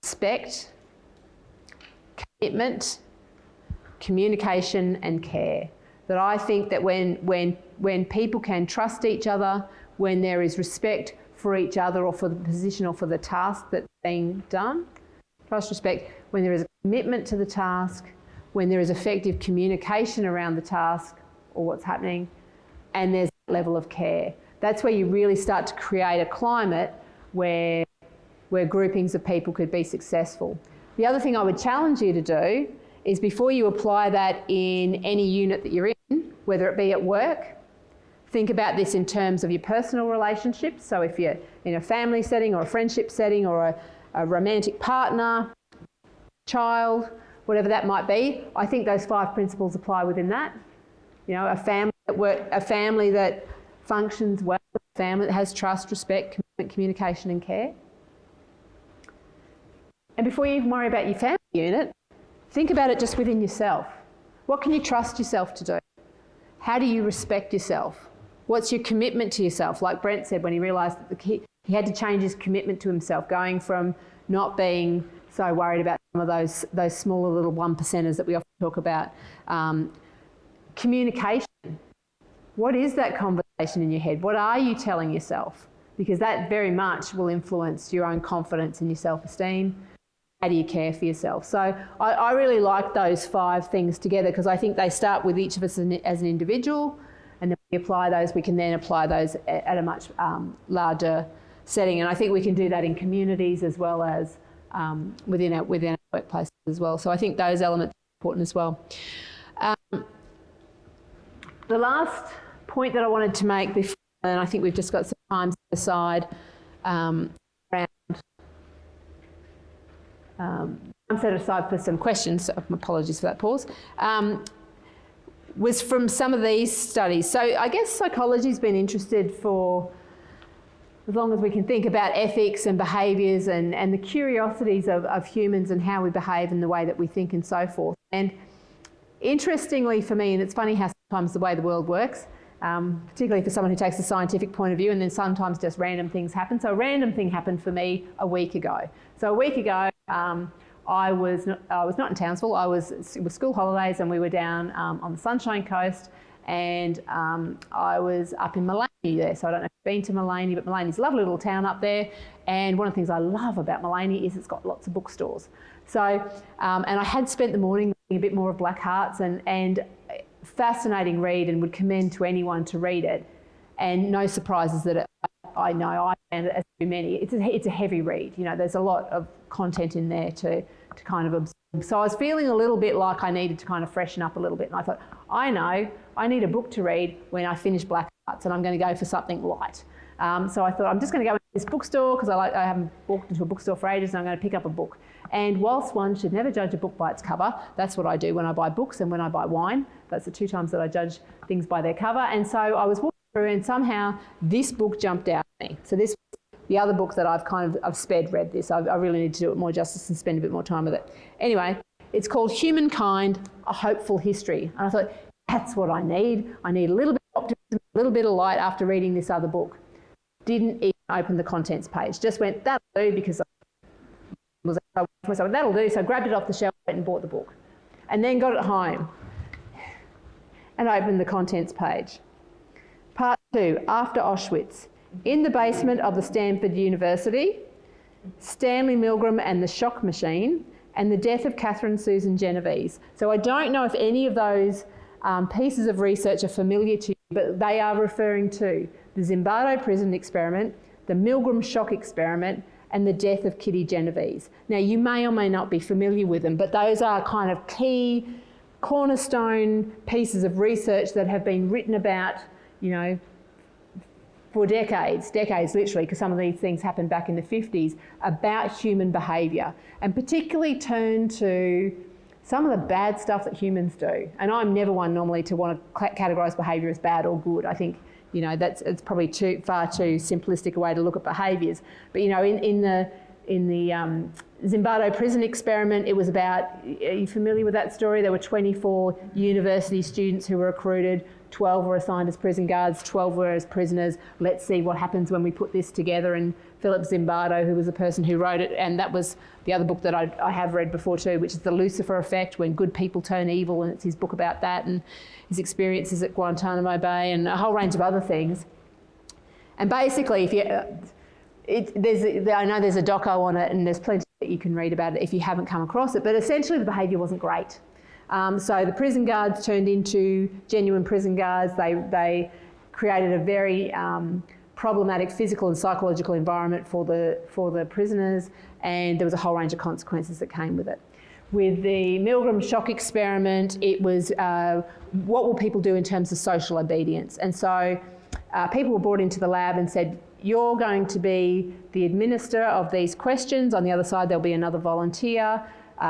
respect, commitment, communication and care. That I think that when people can trust each other, when there is respect for each other or for the position or for the task that's being done, trust, respect, when there is a commitment to the task, when there is effective communication around the task or what's happening, and there's a level of care. That's where you really start to create a climate where groupings of people could be successful. The other thing I would challenge you to do is before you apply that in any unit that you're in, whether it be at work, think about this in terms of your personal relationships. So if you're in a family setting or a friendship setting or a romantic partner, child, whatever that might be, I think those 5 principles apply within that. You know, a family that functions well, a family that has trust, respect, commitment, communication and care. And before you even worry about your family unit, think about it just within yourself. What can you trust yourself to do? How do you respect yourself? What's your commitment to yourself? Like Brent said when he realised that he had to change his commitment to himself, going from not being so worried about some of those smaller little 1%ers that we often talk about. Communication. What is that conversation in your head? What are you telling yourself? Because that very much will influence your own confidence and your self-esteem. How do you care for yourself? So I really like those 5 things together because I think they start with each of us as an individual, and then we can then apply those at a much larger setting. And I think we can do that in communities as well as within our workplaces as well. So I think those elements are important as well. The last point that I wanted to make before, and I think we've just got some time set aside around I'm set aside for some questions, so apologies for that pause, was from some of these studies. So I guess psychology's been interested for as long as we can think about ethics and behaviours and the curiosities of humans and how we behave and the way that we think and so forth. And interestingly for me, and it's funny how sometimes the way the world works, particularly for someone who takes a scientific point of view, and then sometimes just random things happen. So a random thing happened for me a week ago. So a week ago, I was not in Townsville. It was school holidays, and we were down on the Sunshine Coast, and I was up in Maleny there. So I don't know if you've been to Maleny, but Maleny's a lovely little town up there. And one of the things I love about Maleny is it's got lots of bookstores. So, and I had spent the morning reading a bit more of Black Hearts, and fascinating read, and would commend to anyone to read it. And no surprises that I know I found it as too many. It's a heavy read. You know, there's a lot of content in there to kind of absorb. So I was feeling a little bit like I needed to kind of freshen up a little bit. And I thought, I know, I need a book to read when I finish Black Hearts, and I'm going to go for something light. So I thought, I'm just going to go into this bookstore because I haven't walked into a bookstore for ages, and I'm going to pick up a book. And whilst one should never judge a book by its cover, that's what I do when I buy books and when I buy wine. That's the 2 times that I judge things by their cover. And so I was walking through, and somehow this book jumped out at me. So this was the other book that I've sped read this. I really need to do it more justice and spend a bit more time with it. Anyway, it's called Humankind, A Hopeful History. And I thought, that's what I need. I need a little bit of optimism, a little bit of light after reading this other book. Didn't even open the contents page. Just went, that'll do, because that'll do. So I grabbed it off the shelf and bought the book. And then got it home and opened the contents page. Part 2, After Auschwitz. In the basement of the Stanford University, Stanley Milgram and the Shock Machine, and the death of Catherine Susan Genovese. So I don't know if any of those pieces of research are familiar to you, but they are referring to the Zimbardo prison experiment, the Milgram shock experiment, and the death of Kitty Genovese. Now, you may or may not be familiar with them, but those are kind of key cornerstone pieces of research that have been written about, you know, for decades literally, because some of these things happened back in the 50s, about human behaviour, and particularly turn to some of the bad stuff that humans do. And I'm never one normally to want to categorise behaviour as bad or good. I think, you know, it's probably far too simplistic a way to look at behaviours. But, you know, in the Zimbardo prison experiment, it was about, are you familiar with that story? There were 24 university students who were recruited, 12 were assigned as prison guards, 12 were as prisoners. Let's see what happens when we put this together. And Philip Zimbardo, who was the person who wrote it, and that was the other book that I have read before too, which is The Lucifer Effect, When Good People Turn Evil, and it's his book about that and his experiences at Guantanamo Bay and a whole range of other things. And basically, if you, I know there's a doco on it and there's plenty that you can read about it if you haven't come across it, but essentially the behaviour wasn't great. So the prison guards turned into genuine prison guards. They created a very problematic physical and psychological environment for the prisoners, and there was a whole range of consequences that came with it. With the Milgram shock experiment, it was what will people do in terms of social obedience? And so people were brought into the lab and said, you're going to be the administrator of these questions. On the other side, there'll be another volunteer.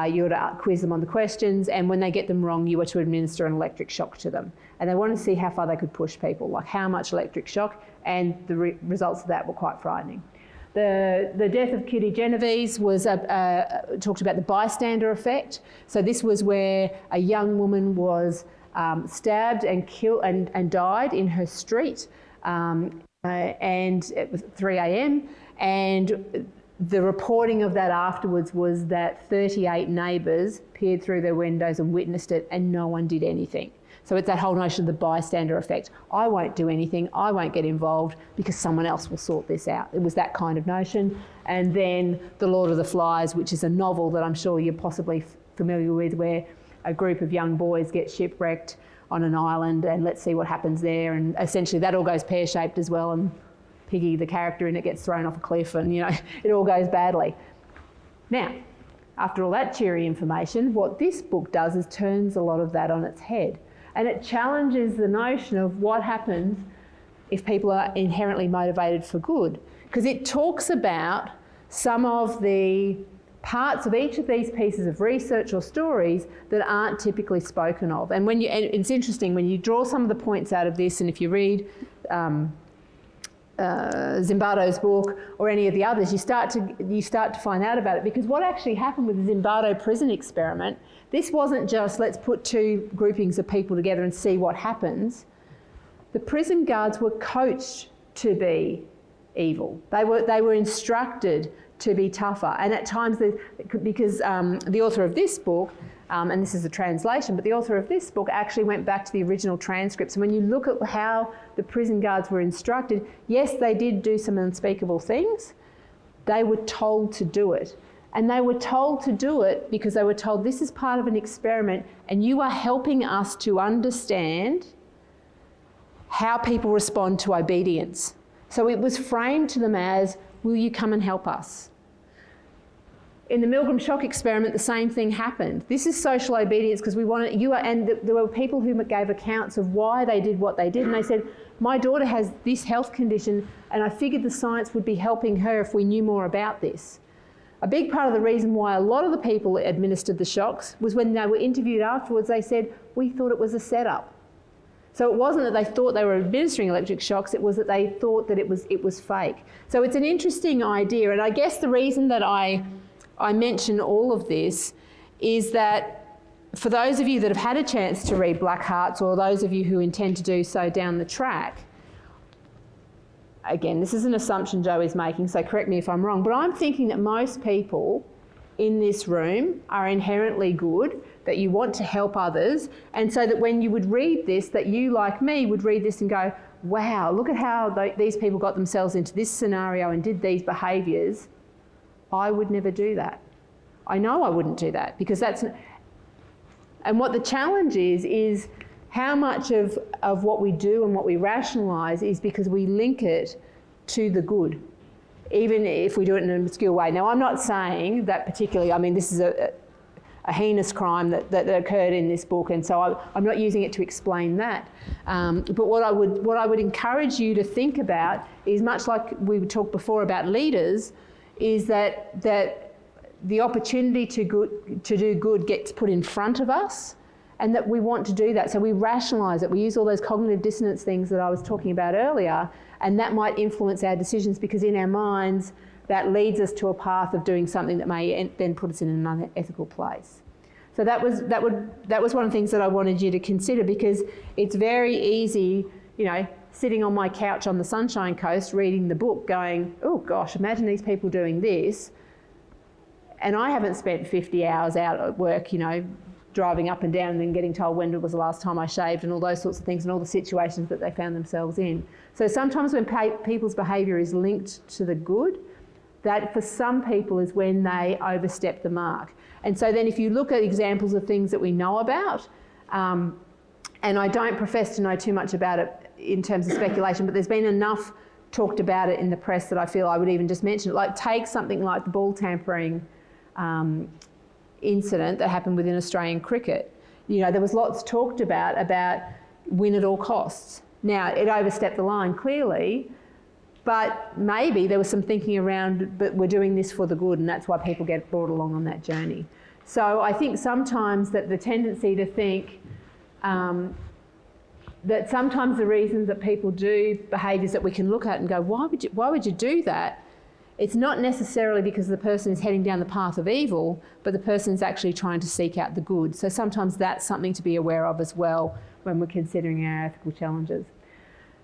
You're to quiz them on the questions, and when they get them wrong, you were to administer an electric shock to them. And they wanted to see how far they could push people, like how much electric shock, and the results of that were quite frightening. The death of Kitty Genovese was talked about the bystander effect. So this was where a young woman was stabbed and killed and died in her street, and it was 3 a.m. and the reporting of that afterwards was that 38 neighbours peered through their windows and witnessed it, and no one did anything. So it's that whole notion of the bystander effect. I won't do anything, I won't get involved because someone else will sort this out. It was that kind of notion. And then The Lord of the Flies, which is a novel that I'm sure you're possibly familiar with, where a group of young boys get shipwrecked on an island, and let's see what happens there. And essentially that all goes pear-shaped as well, and Piggy, the character in it, gets thrown off a cliff, and, you know, it all goes badly. Now, after all that cheery information, what this book does is turns a lot of that on its head. And it challenges the notion of what happens if people are inherently motivated for good. Because it talks about some of the parts of each of these pieces of research or stories that aren't typically spoken of. And and it's interesting, when you draw some of the points out of this, and if you read Zimbardo's book or any of the others, you start to find out about it, because what actually happened with the Zimbardo prison experiment, this wasn't just let's put two groupings of people together and see what happens. The prison guards were coached to be evil. They were instructed to be tougher, and at times, because the author of this book, and this is a translation, but the author of this book actually went back to the original transcripts. And when you look at how the prison guards were instructed, yes, they did do some unspeakable things. They were told to do it. And they were told to do it because they were told this is part of an experiment and you are helping us to understand how people respond to obedience. So it was framed to them as, will you come and help us? In the Milgram shock experiment, the same thing happened. This is social obedience because we wanted there were people who gave accounts of why they did what they did, and they said, my daughter has this health condition and I figured the science would be helping her if we knew more about this. A big part of the reason why a lot of the people administered the shocks was when they were interviewed afterwards, they said, we thought it was a setup. So it wasn't that they thought they were administering electric shocks, it was that they thought that it was fake. So it's an interesting idea, and I guess the reason that I mention all of this is that for those of you that have had a chance to read Black Hearts, or those of you who intend to do so down the track, again, this is an assumption Jo is making, so correct me if I'm wrong, but I'm thinking that most people in this room are inherently good, that you want to help others, and so that when you would read this, that you, like me, would read this and go, wow, look at how these people got themselves into this scenario and did these behaviours. I would never do that. I know I wouldn't do that, because that's... And what the challenge is how much of what we do and what we rationalise is because we link it to the good. even if we do it in an obscure way. Now, I'm not saying that particularly, I mean, this is a heinous crime that occurred in this book, and so I'm not using it to explain that. But what I would encourage you to think about is, much like we talked before about leaders, is that the opportunity to do good gets put in front of us, and that we want to do that. So we rationalise it. We use all those cognitive dissonance things that I was talking about earlier, and that might influence our decisions, because in our minds that leads us to a path of doing something that may then put us in an unethical place. So that was one of the things that I wanted you to consider, because it's very easy, you know, sitting on my couch on the Sunshine Coast reading the book going, oh gosh, imagine these people doing this. And I haven't spent 50 hours out at work, you know, driving up and down and then getting told when was the last time I shaved and all those sorts of things, and all the situations that they found themselves in. So sometimes when people's behaviour is linked to the good, that for some people is when they overstep the mark. And so then if you look at examples of things that we know about, and I don't profess to know too much about it in terms of speculation, but there's been enough talked about it in the press that I feel I would even just mention it. Like, take something like the ball tampering incident that happened within Australian cricket. You know, there was lots talked about win at all costs. Now, it overstepped the line clearly, but maybe there was some thinking around, but we're doing this for the good, and that's why people get brought along on that journey. So I think sometimes that the tendency to think that sometimes the reasons that people do behaviours that we can look at and go, why would you do that? It's not necessarily because the person is heading down the path of evil, but the person is actually trying to seek out the good. So sometimes that's something to be aware of as well when we're considering our ethical challenges.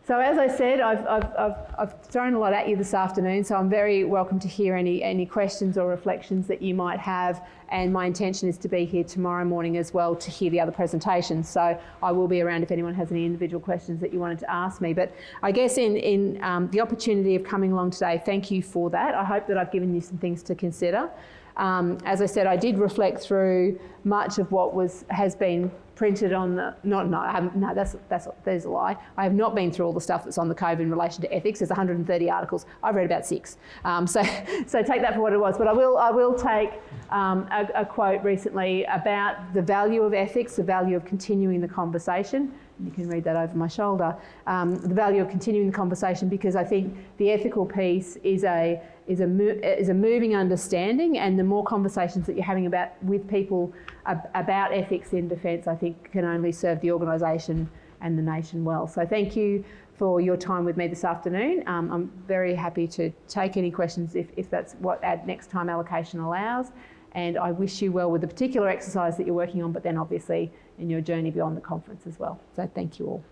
So as I said, I've thrown a lot at you this afternoon, so I'm very welcome to hear any questions or reflections that you might have, and my intention is to be here tomorrow morning as well to hear the other presentations. So I will be around if anyone has any individual questions that you wanted to ask me. But I guess in the opportunity of coming along today, thank you for that. I hope that I've given you some things to consider. As I said, I did reflect through much of what has been printed on the, there's a lie. I have not been through all the stuff that's on the Cove in relation to ethics. There's 130 articles. I've read about 6. So take that for what it was. But I will take a quote recently about the value of ethics, the value of continuing the conversation. You can read that over my shoulder. The value of continuing the conversation, because I think the ethical piece is a moving understanding, and the more conversations that you're having with people about ethics in defence, I think can only serve the organisation and the nation well. So thank you for your time with me this afternoon. I'm very happy to take any questions if that's what next time allocation allows, and I wish you well with the particular exercise that you're working on, but then obviously in your journey beyond the conference as well. So thank you all.